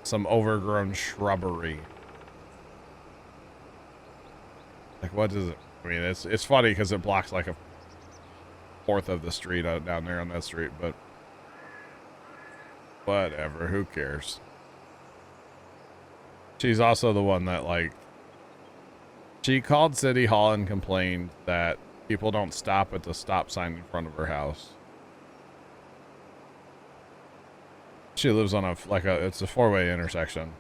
some overgrown shrubbery. Like, what does it? I mean, it's funny because it blocks like a fourth of the street out down there on that street, but whatever. Who cares? She's also the one that, like, she called City Hall and complained that people don't stop at the stop sign in front of her house. She lives on it's a four-way intersection.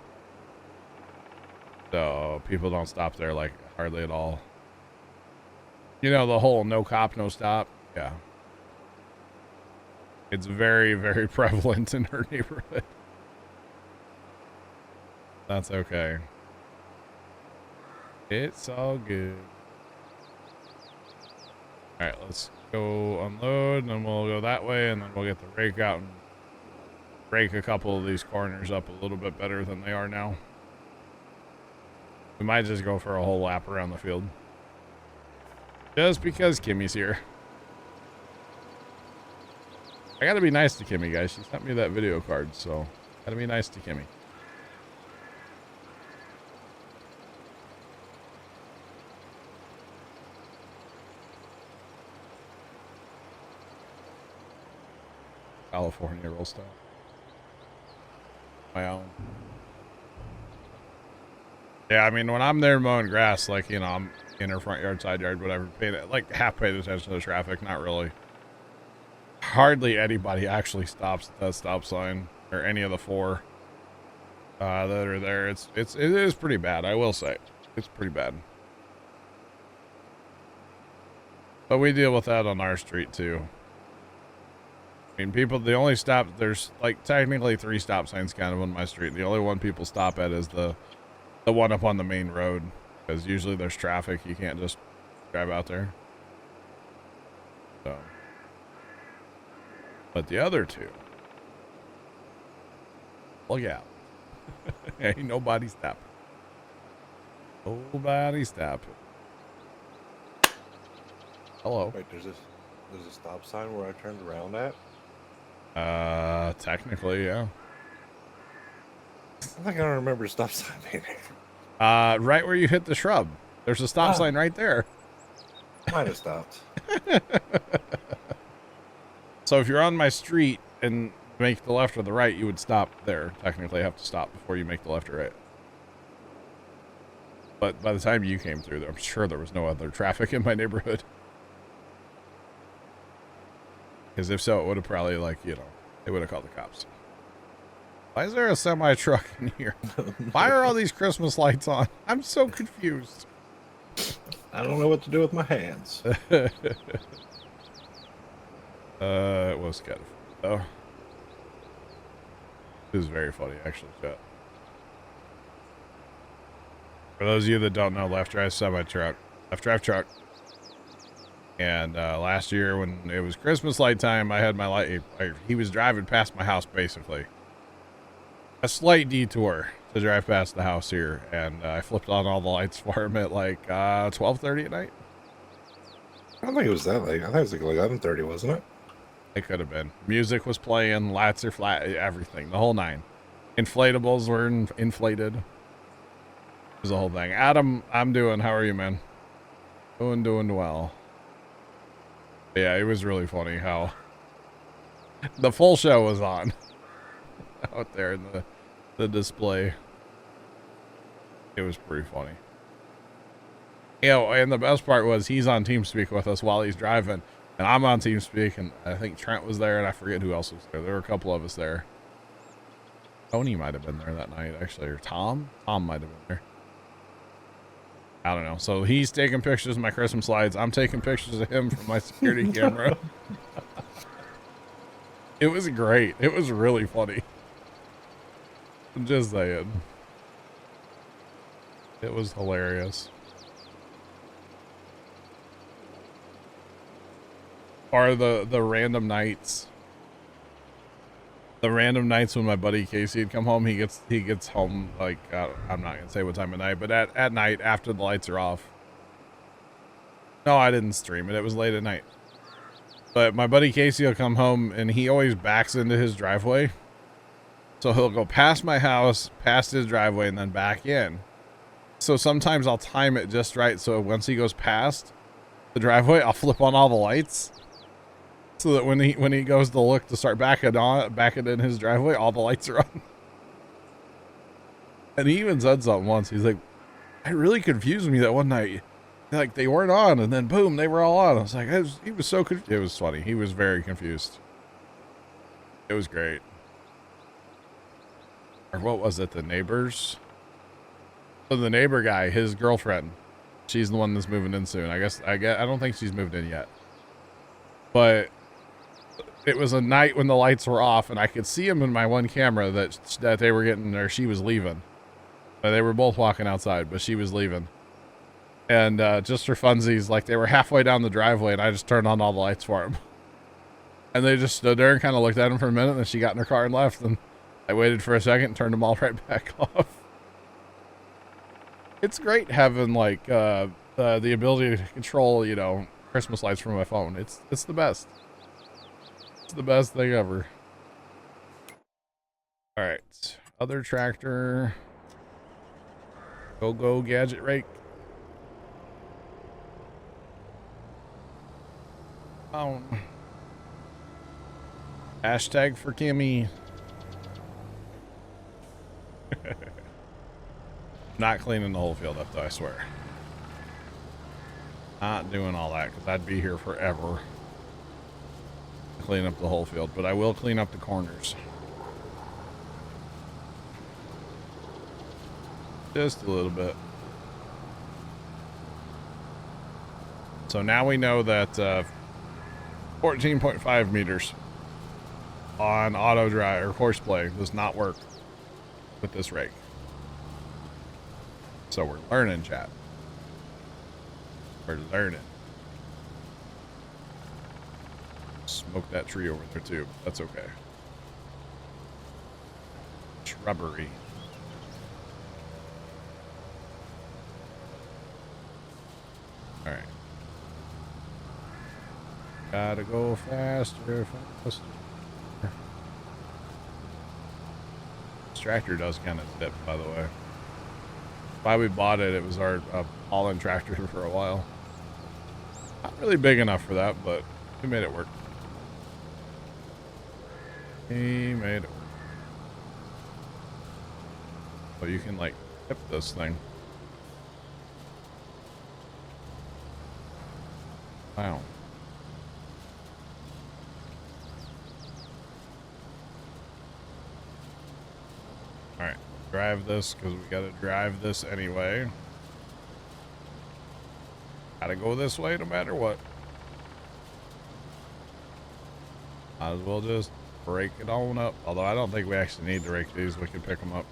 So people don't stop there, like, hardly at all. You know, the whole no cop, no stop. Yeah. It's very, very prevalent in her neighborhood. That's okay. It's all good. Alright, let's go unload, and then we'll go that way, and then we'll get the rake out and rake a couple of these corners up a little bit better than they are now. We might just go for a whole lap around the field. Just because Kimmy's here. I gotta be nice to Kimmy, guys. She sent me that video card, so gotta be nice to Kimmy. California roll style. My own. Yeah, I mean, when I'm there mowing grass, like, you know, I'm in her front yard, side yard, whatever, half paying attention to the traffic, not really. Hardly anybody actually stops at that stop sign, or any of the four that are there. It is pretty bad, I will say. It's pretty bad. But we deal with that on our street, too. I mean, there's like technically 3 stop signs kind of on my street. The only one people stop at is the one up on the main road, because usually there's traffic. You can't just drive out there. So, but the other 2, look out. Ain't nobody stopping. Nobody stopping. Hello. Wait, there's a stop sign where I turned around at? Technically, yeah. I think I don't remember a stop sign being there. Right where you hit the shrub. There's a stop sign right there. Might have stopped. So if you're on my street and make the left or the right, you would stop there. Technically, have to stop before you make the left or right. But by the time you came through, I'm sure there was no other traffic in my neighborhood. Because if so, it would have probably, like, you know, they would have called the cops. Why is there a semi truck in here? Why are all these Christmas lights on? I'm so confused. I don't know what to do with my hands. It was kind of funny, though. It was very funny, actually, chat. For those of you that don't know, left drive semi truck, left drive truck. And last year when it was Christmas light time, I had my light. He was driving past my house, basically. A slight detour to drive past the house here, and I flipped on all the lights for him at like 12:30 at night. I don't think it was that late. I think it was like 11:30, wasn't it? It could have been. Music was playing, lights are flat, everything, the whole nine. Inflatables were inflated. It was the whole thing. Adam, I'm doing. How are you, man? Doing well. Yeah, it was really funny how the full show was on out there in the display. It was pretty funny. You know, and the best part was he's on TeamSpeak with us while he's driving, and I'm on TeamSpeak, and I think Trent was there, and I forget who else was there. There were a couple of us there. Tony might have been there that night, actually, or Tom. Tom might have been there. I don't know. So he's taking pictures of my Christmas lights. I'm taking pictures of him from my security camera. It was great. It was really funny. I'm just saying. It was hilarious. Or the random nights. The random nights when my buddy Casey had come home, he gets home like I'm not gonna say what time of night, but at night after the lights are off. No, I didn't stream it. It was late at night. But my buddy Casey will come home and he always backs into his driveway. So he'll go past my house, past his driveway, and then back in. So sometimes I'll time it just right. So once he goes past the driveway, I'll flip on all the lights. So that when he goes to look to start backing in his driveway, all the lights are on. And he even said something once. He's like, "It really confused me that one night. Like they weren't on, and then boom, they were all on." I was like, he was so confused. It was funny. He was very confused. It was great. Or what was it? The neighbors. So the neighbor guy, his girlfriend, she's the one that's moving in soon. I don't think she's moved in yet. But it was a night when the lights were off, and I could see him in my one camera that they were getting, or she was leaving. They were both walking outside, but she was leaving. And just for funsies, like they were halfway down the driveway, and I just turned on all the lights for him. And they just stood there and kind of looked at him for a minute, and then she got in her car and left. And I waited for a second and turned them all right back off. It's great having like the ability to control, you know, Christmas lights from my phone. It's the best. It's the best thing ever. All right, other tractor. Go gadget rake. Oh. Hashtag for Kimmy. Not cleaning the whole field up though, I swear. Not doing all that because I'd be here forever. Clean up the whole field, but I will clean up the corners. Just a little bit. So now we know that 14.5 meters on auto drive or horseplay does not work with this rake. So we're learning, chat. We're learning. Smoke that tree over there too. That's okay. Shrubbery. All right. Gotta go faster. This tractor does kind of dip, by the way. Why we bought it, it was our haul-in tractor for a while. Not really big enough for that, but we made it work. He made it work. So you can like tip this thing. Wow. Alright, drive this because we gotta drive this anyway. Gotta go this way no matter what. Might as well just break it on up. Although I don't think we actually need to rake these. We can pick them up.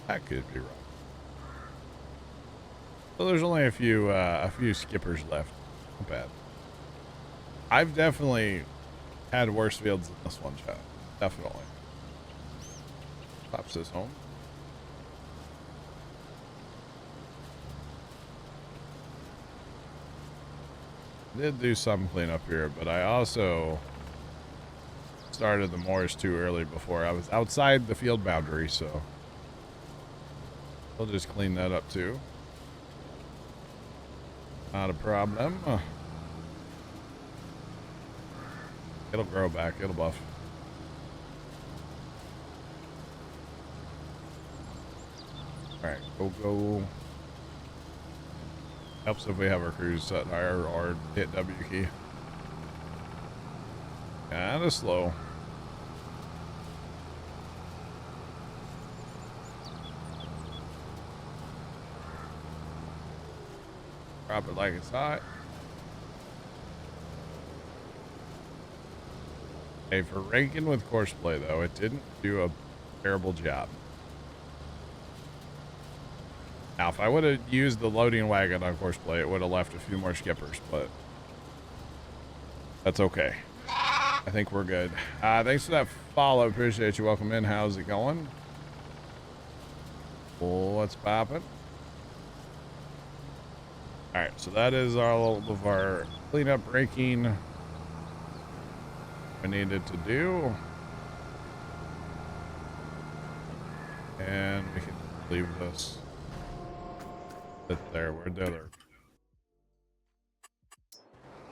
That could be wrong. So there's only a few skippers left. Not bad. I've definitely had worse fields than this one, chat. Definitely. Pops this home. Did do some cleanup here, but I also started the moors too early before I was outside the field boundary, so we'll just clean that up too. Not a problem. It'll grow back. It'll buff. All right, go. Helps if we have our crews set higher or hit W key. Kinda slow. Drop it like it's hot. Hey, for ranking with courseplay though, it didn't do a terrible job. Now, if I would have used the loading wagon on courseplay, it would have left a few more skippers, but that's okay. I think we're good. Thanks for that follow. Appreciate you. Welcome in. How's it going? What's poppin'? All right, so that is all of our cleanup raking we needed to do. And we can leave this. There, where'd the other?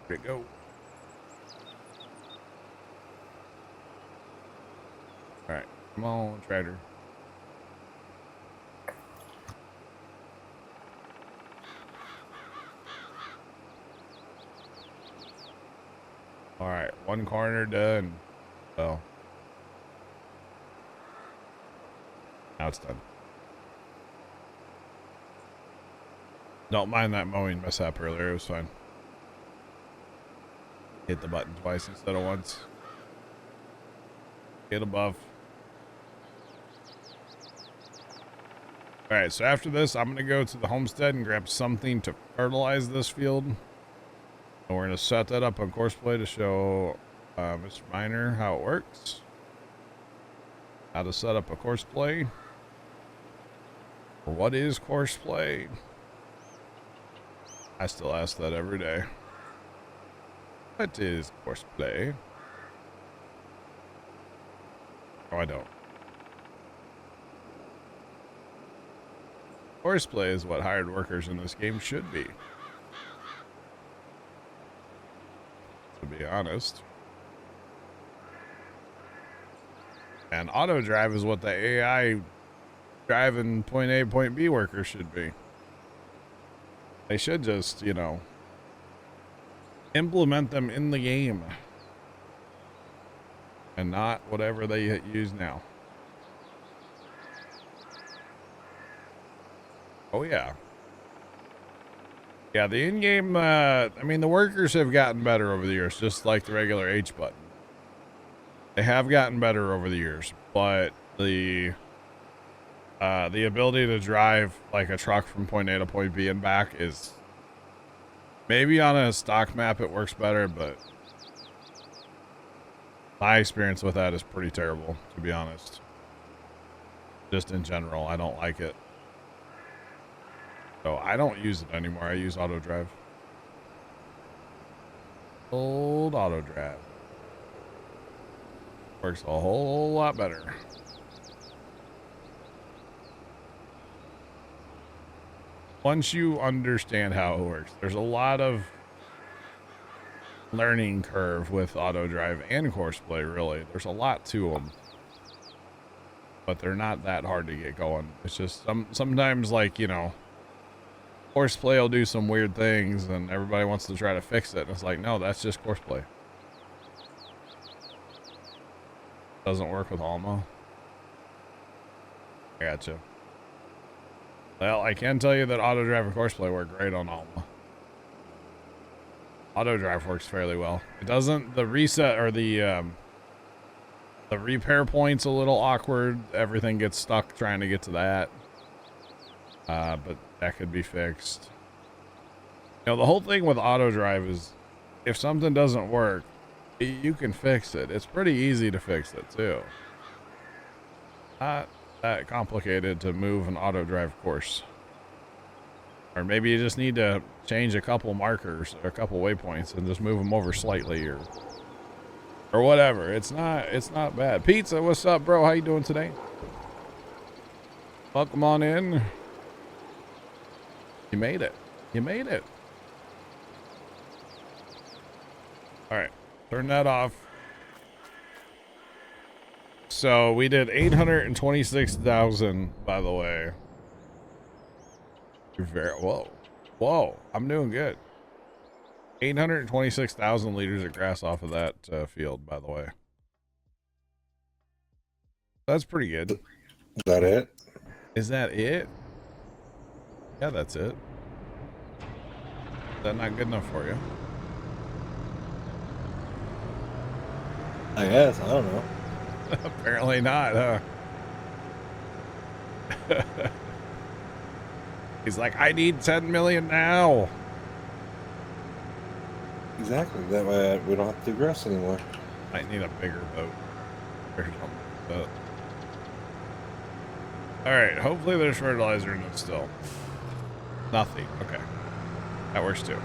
Where'd it go? Alright, come on, tractor. Alright, one corner done. Well, now it's done. Don't mind that mowing mishap earlier, it was fine. Hit the button twice instead of once. Get above. Alright, so after this, I'm going to go to the homestead and grab something to fertilize this field. And we're going to set that up on courseplay to show Mr. Miner how it works. How to set up a courseplay. What is courseplay? I still ask that every day. What is courseplay? Oh, I don't. Courseplay is what hired workers in this game should be. To be honest. And auto drive is what the AI driving point A, point B workers should be. They should just, you know, implement them in the game. And not whatever they use now. Oh, yeah. Yeah, the in-game, I mean, the workers have gotten better over the years, just like the regular H button. They have gotten better over the years, but the ability to drive like a truck from point A to point B and back is maybe on a stock map it works better, but my experience with that is pretty terrible, to be honest. Just in general, I don't like it. So I don't use it anymore. I use auto drive. Old auto drive. Works a whole lot better. Once you understand how it works, there's a lot of learning curve with auto drive and courseplay, really. There's a lot to them. But they're not that hard to get going. It's just sometimes, like, you know, Horseplay will do some weird things, and everybody wants to try to fix it. And it's like, no, that's just horseplay. Doesn't work with Alma. I gotcha. Well, I can tell you that auto drive and horseplay work great on Alma. Auto drive works fairly well. It doesn't. The reset or the repair point's a little awkward. Everything gets stuck trying to get to that. But that could be fixed. You know, the whole thing with auto drive is if something doesn't work, you can fix it. It's pretty easy to fix it too. Not that complicated to move an auto drive course. Or maybe you just need to change a couple markers or a couple waypoints and just move them over slightly or whatever. It's not bad. Pizza, what's up, bro? How you doing today? Welcome on in. You made it. You made it. All right, turn that off. So we did 826,000, by the way. You're whoa, I'm doing good. 826,000 liters of grass off of that field, by the way. That's pretty good. Is that it? Is that it? Yeah, that's it. Is that not good enough for you? I guess. I don't know. Apparently not, huh? He's like, I need 10 million now. Exactly. That way we don't have to do grass anymore. Might need a bigger boat or something. But all right, hopefully there's fertilizer in it still. Nothing. Okay, that works too.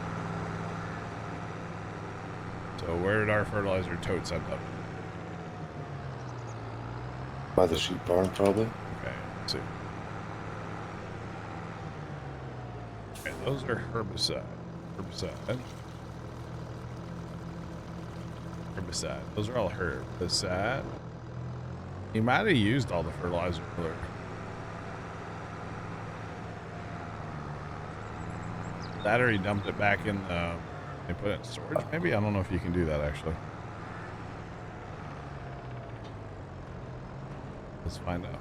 So where did our fertilizer totes end up? By the sheep barn, probably. Okay, let's see. Okay, those are herbicide. Those are all herbicide. He might have used all the fertilizer earlier. That or he dumped it back in the... They put it in storage, maybe? I don't know if you can do that, actually. Let's find out.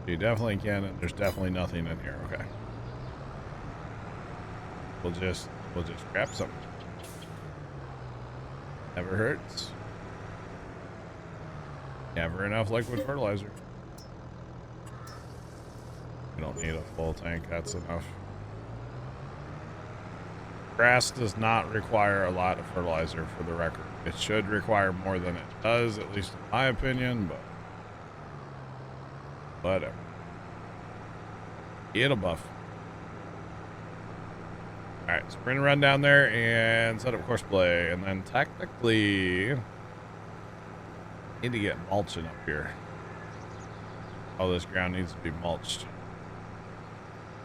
You definitely can, and there's definitely nothing in here. Okay. We'll just grab some. Never hurts. Never enough liquid fertilizer. You don't need a full tank, that's enough. Grass does not require a lot of fertilizer, for the record. It should require more than it does, at least in my opinion, but whatever. It'll buff. Alright, so we're gonna run down there and set up horseplay, and then technically need to get mulching up here. All this ground needs to be mulched,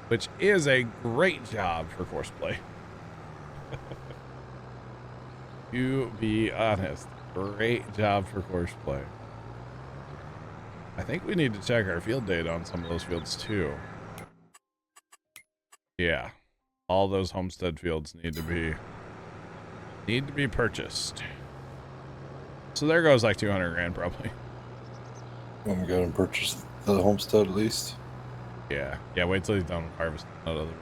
which is a great job for horseplay. To be honest, great job for horseplay. I think we need to check our field data on some of those fields too. Yeah, all those homestead fields need to be purchased. So there goes like 200 grand probably. I'm gonna go and purchase the homestead at least. Yeah, wait till he's done with harvesting that other.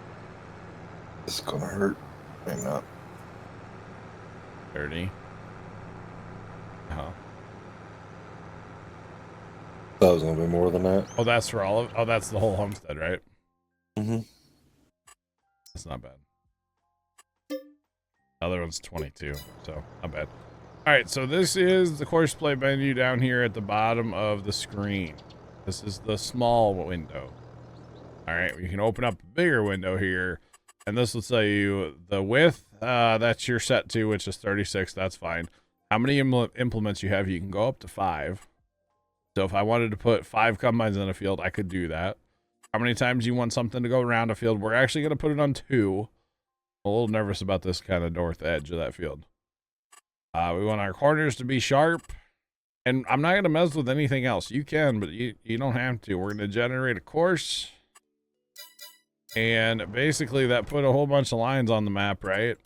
This is gonna hurt. Maybe not. 30. Uh-huh. That was gonna be more than that. Oh, that's for all of... Oh, that's the whole homestead, right? Mm-hmm. That's not bad. The other one's 22, so not bad. All right, so this is the horseplay menu down here at the bottom of the screen. This is the small window. All right, you can open up a bigger window here, and this will tell you the width that you're set to, which is 36. That's fine. How many implements you have? You can go up to 5. So if I wanted to put 5 combines in a field, I could do that. How many times you want something to go around a field? We're actually going to put it on 2. I'm a little nervous about this kind of north edge of that field. We want our corners to be sharp And I'm not going to mess with anything else. You can, but you don't have to. We're going to generate a course. And basically that put a whole bunch of lines on the map, right?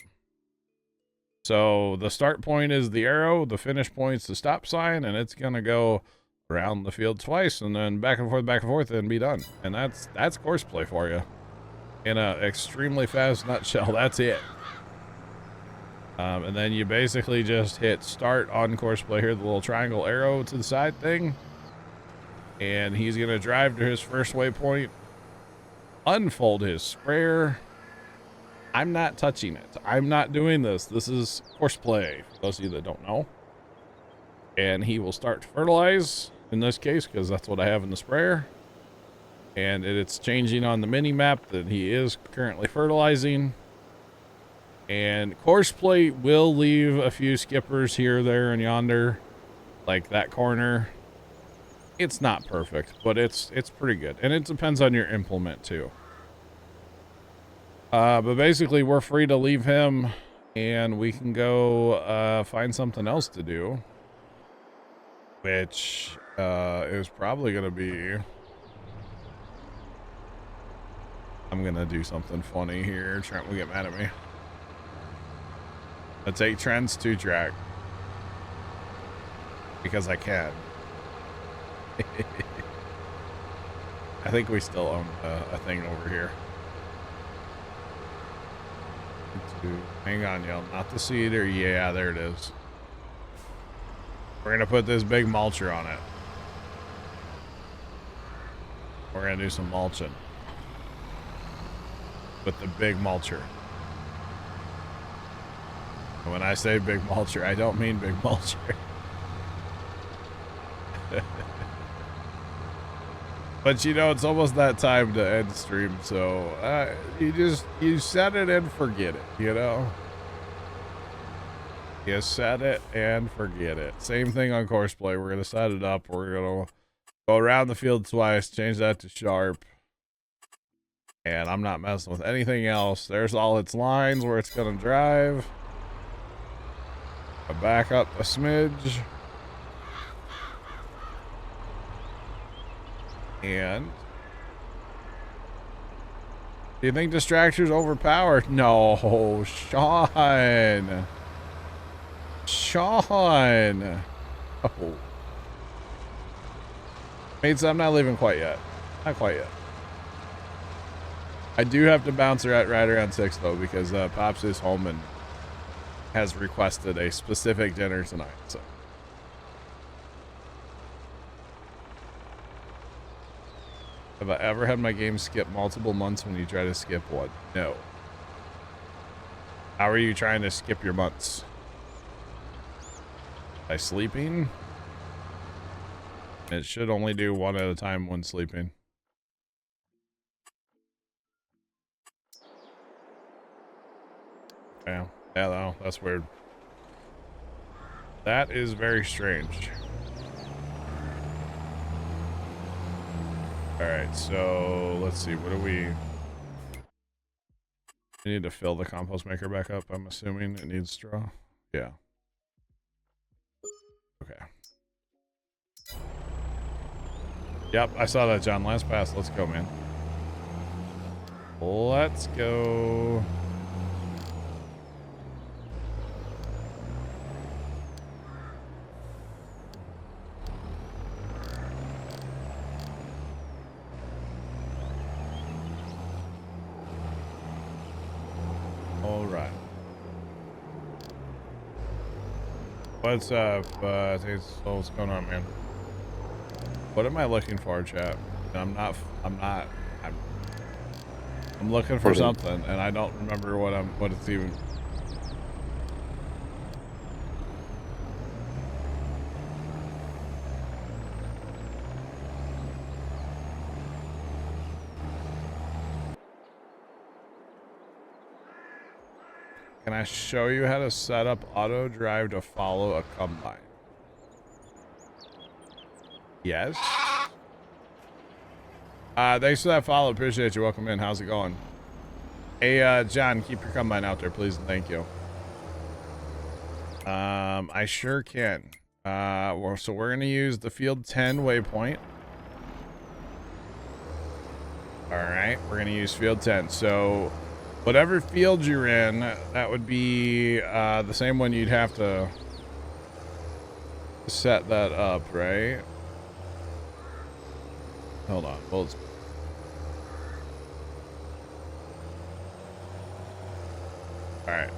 So the start point is the arrow, the finish point's the stop sign, and it's going to go around the field twice and then back and forth, and be done. And that's course play for you. In a extremely fast nutshell, that's it. And then you basically just hit start on course play here, the little triangle arrow to the side thing. And he's going to drive to his first waypoint, unfold his sprayer. I'm not touching it. I'm not doing this. This is course play, for those of you that don't know. And he will start to fertilize, in this case, because that's what I have in the sprayer. And it's changing on the mini map that he is currently fertilizing. And course play will leave a few skippers here, there, and yonder, like that corner. It's not perfect, but it's pretty good, and it depends on your implement too. But basically, we're free to leave him, and we can go find something else to do, which is probably gonna be. I'm gonna do something funny here. Trent will get mad at me. Let's take Trent's 2-track. Because I can. I think we still own a thing over here. Hang on, y'all. Not the seeder. Yeah, there it is. We're going to put this big mulcher on it. We're going to do some mulching. With the big mulcher. When I say big mulcher, I don't mean big mulcher. But you know, it's almost that time to end stream, so you set it and forget it, you know? You set it and forget it. Same thing on course play. We're gonna set it up. We're gonna go around the field twice, change that to sharp. And I'm not messing with anything else. There's all its lines where it's gonna drive. I back up a smidge. And do you think Distractor's overpowered? No, Sean. Sean. Oh. Mates, I'm not leaving quite yet. Not quite yet. I do have to bounce right around 6 though, because Pops is home and has requested a specific dinner tonight, so. Have I ever had my game skip multiple months when you try to skip one? No. How are you trying to skip your months? By sleeping? It should only do one at a time when sleeping. Yeah. Yeah, no, that's weird. That is very strange. Alright, so let's see, what do we need to fill the compost maker back up? I'm assuming it needs straw. Yeah. Okay. Yep, I saw that, John. Last pass. Let's go, man. Let's go. What's up, what's going on, man? What am I looking for, chat? I'm looking for something, and I don't remember what it's even. Can I show you how to set up auto drive to follow a combine? Yes. Thanks for that follow. Appreciate you. Welcome in. How's it going? Hey, John, keep your combine out there, please, and thank you. I sure can. So we're gonna use the field 10 waypoint. All right, we're gonna use field 10. So whatever field you're in, that would be the same one. You'd have to set that up, right? Hold on. All right.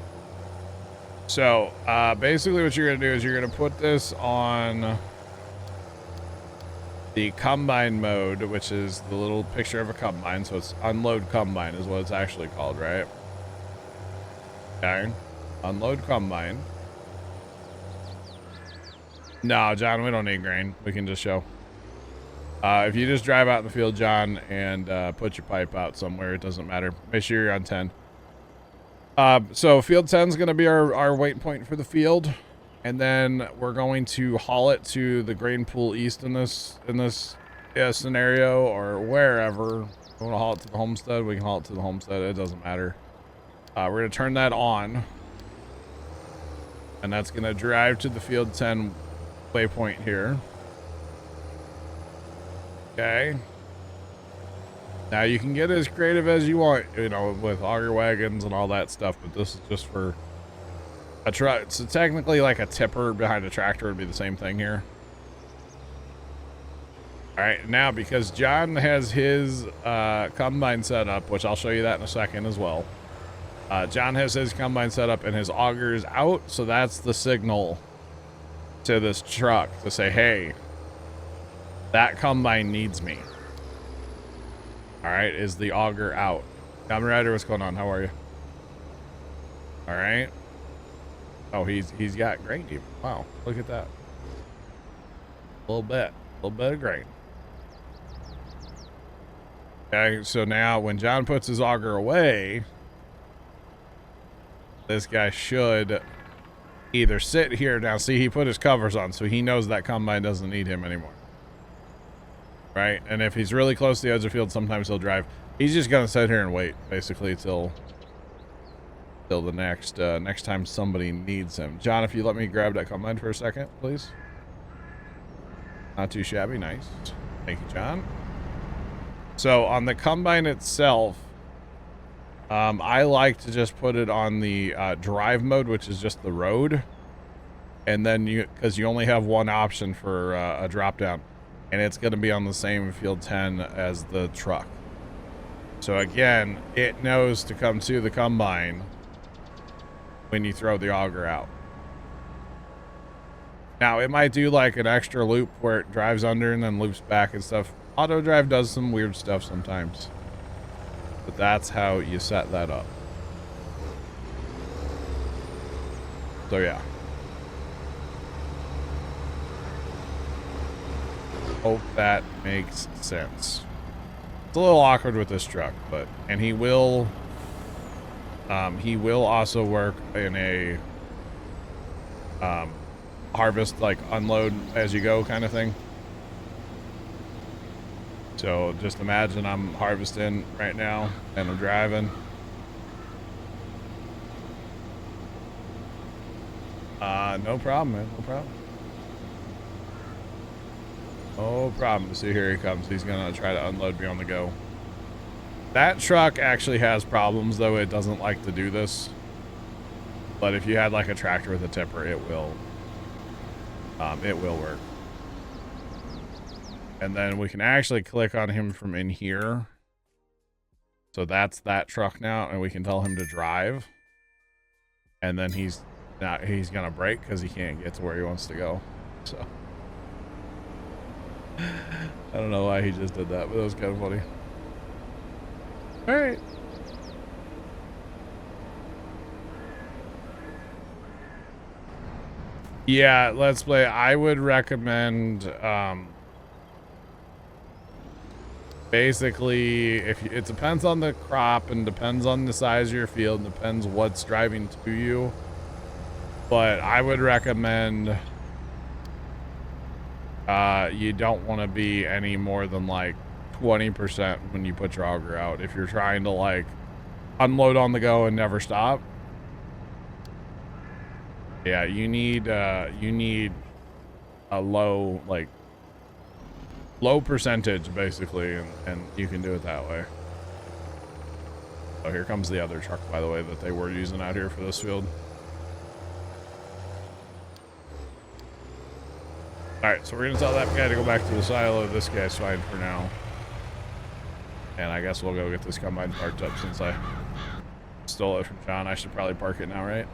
So basically what you're gonna do is you're gonna put this on the combine mode, which is the little picture of a combine. So it's unload combine is what it's actually called, right? Okay. Unload combine. No, John, we don't need grain. We can just show. If you just drive out in the field, John, and put your pipe out somewhere, it doesn't matter. Make sure you're on 10. So field 10 is going to be our weight point for the field. And then we're going to haul it to the grain pool east in this scenario, or wherever. If we want to haul it to the homestead, we can haul it to the homestead. It doesn't matter. We're going to turn that on. And that's going to drive to the field 10 waypoint here. Okay. Now you can get as creative as you want, you know, with auger wagons and all that stuff, but this is just for a truck. So technically like a tipper behind a tractor would be the same thing here. All right, now because John has his combine set up, which I'll show you that in a second as well. John has his combine set up and his auger is out, so that's the signal to this truck to say, hey, that combine needs me. All right, is the auger out? Kamen Rider, what's going on? How are you? All right. Oh, he's got grain even. Wow, look at that. A little bit of grain. Okay, so now when John puts his auger away, this guy should either sit here. Now, see, he put his covers on, so he knows that combine doesn't need him anymore. Right? And if he's really close to the edge of the field, sometimes he'll drive. He's just going to sit here and wait, basically, till the next time somebody needs him. John, if you let me grab that combine for a second, please. Not too shabby. Nice. Thank you, John. So on the combine itself, I like to just put it on the drive mode, which is just the road. And then because you only have one option for a drop down, and it's going to be on the same field 10 as the truck. So again, it knows to come to the combine when you throw the auger out. Now it might do like an extra loop where it drives under and then loops back and stuff. Auto drive does some weird stuff sometimes, but that's how you set that up. So yeah. Hope that makes sense. It's a little awkward with this truck, but and he will also work in a harvest, like unload as you go kind of thing. So just imagine I'm harvesting right now and I'm driving. No problem, man. No problem. No problem. See, here he comes. He's gonna try to unload me on the go. That truck actually has problems, though. It doesn't like to do this. But if you had like a tractor with a tipper, it will work. And then we can actually click on him from in here. So that's that truck now, and we can tell him to drive. And then he's gonna brake because he can't get to where he wants to go. So I don't know why he just did that, but it was kind of funny. All right. Yeah, let's play. I would recommend basically, it depends on the crop and depends on the size of your field and depends what's driving to you. But I would recommend you don't want to be any more than like 20% when you put your auger out. If you're trying to like unload on the go and never stop. Yeah, you need a low, like, low percentage, basically, and you can do it that way. So here comes the other truck, by the way, that they were using out here for this field. Alright, so we're gonna tell that guy to go back to the silo. This guy's fine for now. And I guess we'll go get this combine parked up since I stole it from John. I should probably park it now, right?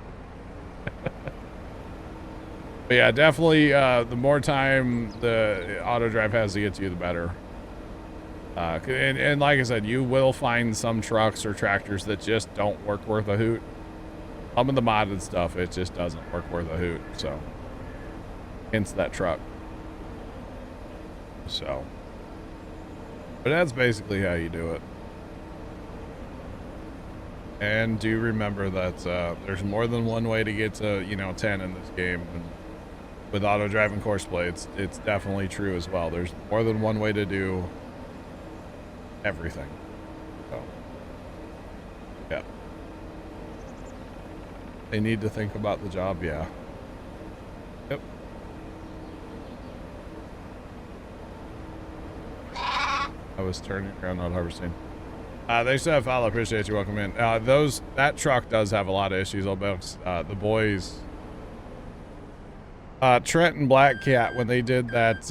But yeah, definitely, the more time the auto drive has to get to you, the better. And like I said, you will find some trucks or tractors that just don't work worth a hoot. Some of the modded stuff, it just doesn't work worth a hoot, so. Hence that truck. So. But that's basically how you do it. And do remember that there's more than one way to get to, 10 in this game. And with auto driving course play, it's definitely true as well. There's more than one way to do everything. So, yeah. They need to think about the job, yeah. Yep. I was turning around, not harvesting. They still have follow. Appreciate you. Welcome in. That truck does have a lot of issues. The boys, Trent and Black Cat, when they did that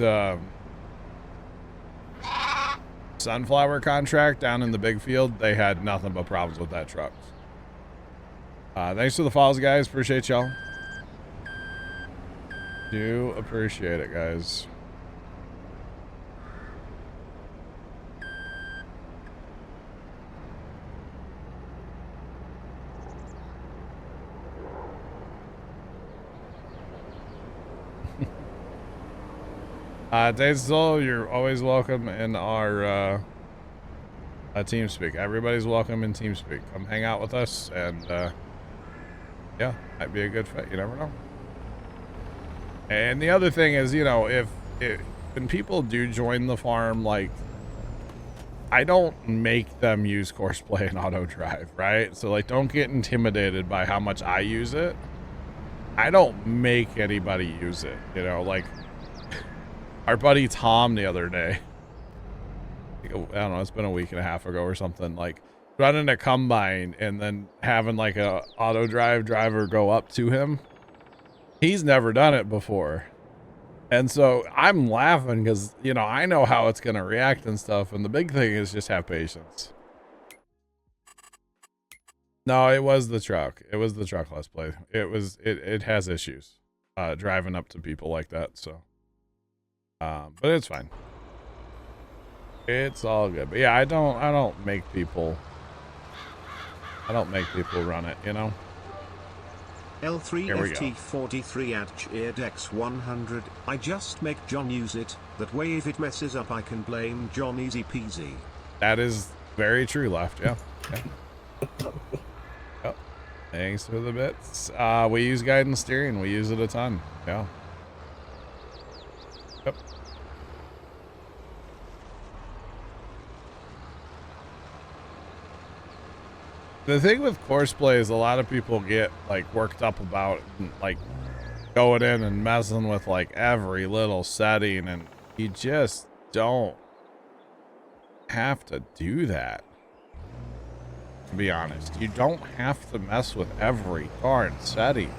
sunflower contract down in the big field, they had nothing but problems with that truck. Thanks for the follows, guys. Appreciate y'all. Do appreciate it, guys. Daisel, you're always welcome in our TeamSpeak. Everybody's welcome in TeamSpeak. Come hang out with us, and yeah, might be a good fit. You never know. And the other thing is, if when people do join the farm, like, I don't make them use Courseplay and auto drive, right? So, like, don't get intimidated by how much I use it. I don't make anybody use it, like. Our buddy Tom the other day, I don't know, it's been a week and a half ago or something, like running a combine and then having like a auto drive driver go up to him. He's never done it before. And so I'm laughing because, I know how it's going to react and stuff. And the big thing is just have patience. No, it was the truck. It was the truck let's play. It has issues, driving up to people like that. So. But it's fine. It's all good. But yeah, I don't make people run it, L3FT43 at CheerDex100. I just make John use it. That way if it messes up I can blame John easy peasy. That is very true, Left. Yeah. Yep. Thanks for the bits. We use guidance steering. We use it a ton. Yeah. Yep. The thing with Courseplay is a lot of people get like worked up about like going in and messing with like every little setting, and you just don't have to do that. To be honest, you don't have to mess with every darn setting.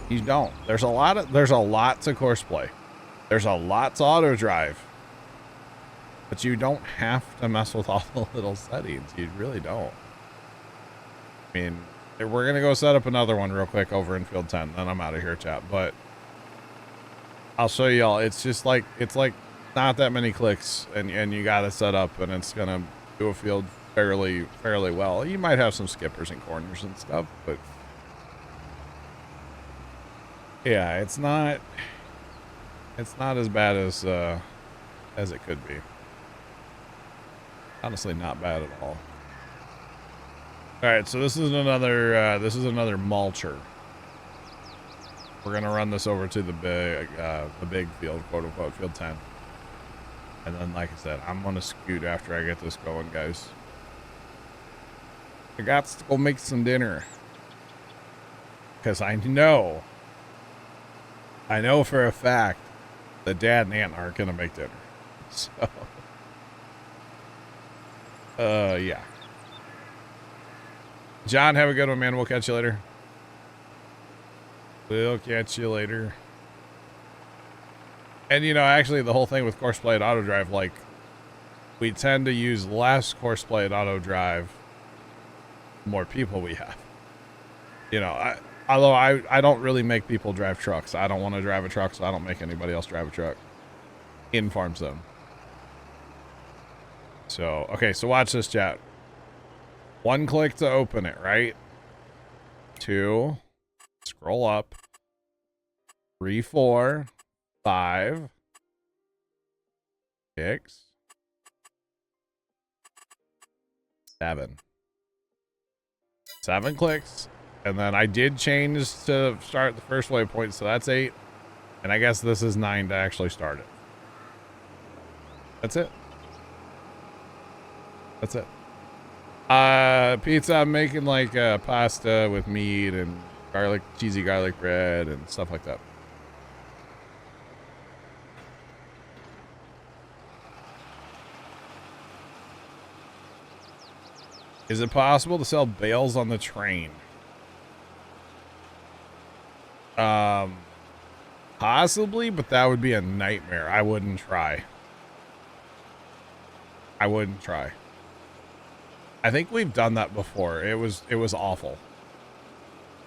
You don't. There's a lot to Courseplay. There's a lot to auto drive, but you don't have to mess with all the little settings. You really don't. I mean, we're going to go set up another one real quick over in field 10, then I'm out of here, chat. But I'll show y'all. It's just like, not that many clicks and you got to set up, and it's going to do a field fairly well. You might have some skippers and corners and stuff, but yeah, it's not as bad as it could be. Honestly, not bad at all. All right, so this is another mulcher. We're gonna run this over to the big field, quote unquote, field 10, and then, like I said, I'm gonna scoot after I get this going, guys. I got to go make some dinner because I know I know for a fact that Dad and Aunt aren't gonna make dinner. So, yeah. John, have a good one, man. We'll catch you later. We'll catch you later. And you know, actually, the whole thing with Courseplay and Auto Drive, like, we tend to use less Courseplay and Auto Drive the more people we have. You know, although I don't really make people drive trucks. I don't want to drive a truck, so I don't make anybody else drive a truck in Farm Zone. So, okay, so watch this, chat. 1 click to open it, right? 2, scroll up. 3, 4, 5, 6, 7. 7 clicks. And then I did change to start the first waypoint, so that's 8. And I guess this is 9 to actually start it. That's it. That's it. Pizza, I'm making like pasta with meat and cheesy garlic bread and stuff like that. Is it possible to sell bales on the train? Possibly, but that would be a nightmare. I wouldn't try. I wouldn't try. I think we've done that before. It was awful.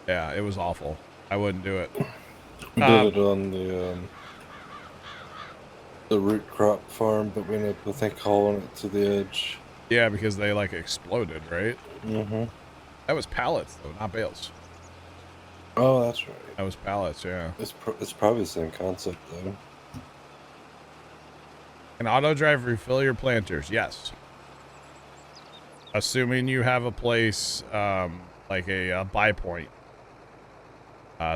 Yeah, it was awful. I wouldn't do it. We did it on the root crop farm, but we ended up, I think, hauling it to the edge. Yeah, because they like exploded, right? Mm-hmm. That was pallets, though, not bales. Oh, that's right. That was pallets, yeah. It's probably the same concept, though. Can auto drive refill your planters? Yes. Assuming you have a place like a buy point.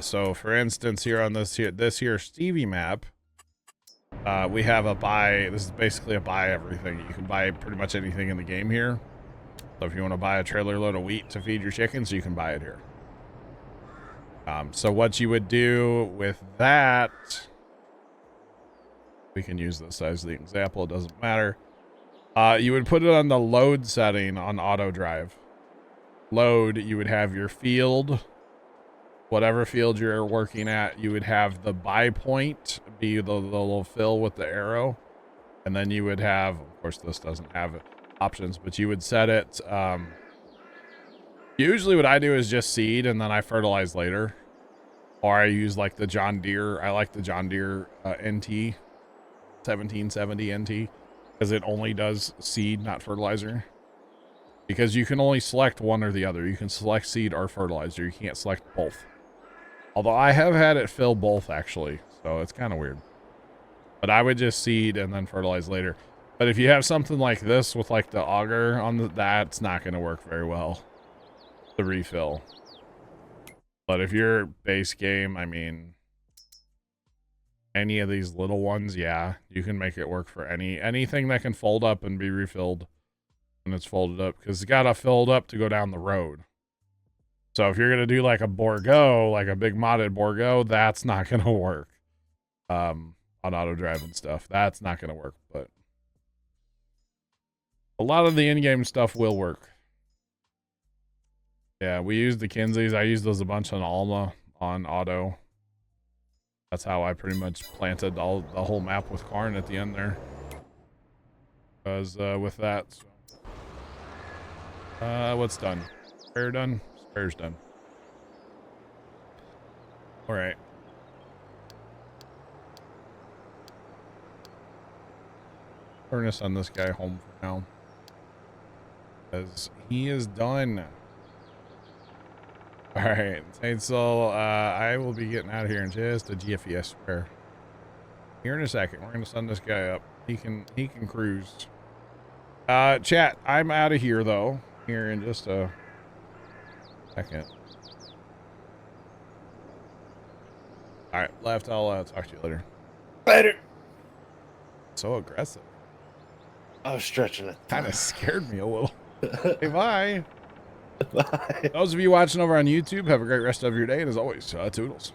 So, for instance, here on this here Stevie map, we have a buy. This is basically a buy everything. You can buy pretty much anything in the game here. So if you want to buy a trailer load of wheat to feed your chickens, you can buy it here. So what you would do with that, we can use this as the example. It doesn't matter. You would put it on the load setting on auto drive. Load, you would have your field. Whatever field you're working at, you would have the buy point be the little fill with the arrow. And then you would have, of course, this doesn't have options, but you would set it. Usually what I do is just seed and then I fertilize later. Or I use like the John Deere. I like the John Deere NT 1770 NT because it only does seed, not fertilizer. Because you can only select one or the other. You can select seed or fertilizer. You can't select both. Although I have had it fill both, actually. So it's kind of weird. But I would just seed and then fertilize later. But if you have something like this with like the auger on that's not going to work very well. The refill. But if your base game, I mean, any of these little ones, yeah, you can make it work for anything that can fold up and be refilled when it's folded up. Because it's got to fold up to go down the road. So if you're going to do like a Borgo, like a big modded Borgo, that's not going to work. On auto drive and stuff. That's not going to work. But a lot of the in-game stuff will work. Yeah, we use the Kinseys. I use those a bunch on Alma on auto. That's how I pretty much planted the whole map with corn at the end there. Because with that, so. What's done? Spare done? Spare's done. All right. Furnace on this guy home for now. Because he is done. All right, so I will be getting out of here in just a GFE, I swear. Here in a second, we're gonna send this guy up. He can cruise. Chat, I'm out of here though. Here in just a second. All right, left. I'll talk to you later. Later. So aggressive. I was stretching it. Kind of scared me a little. Hey, bye. Bye. Those of you watching over on YouTube, have a great rest of your day, and as always, toodles.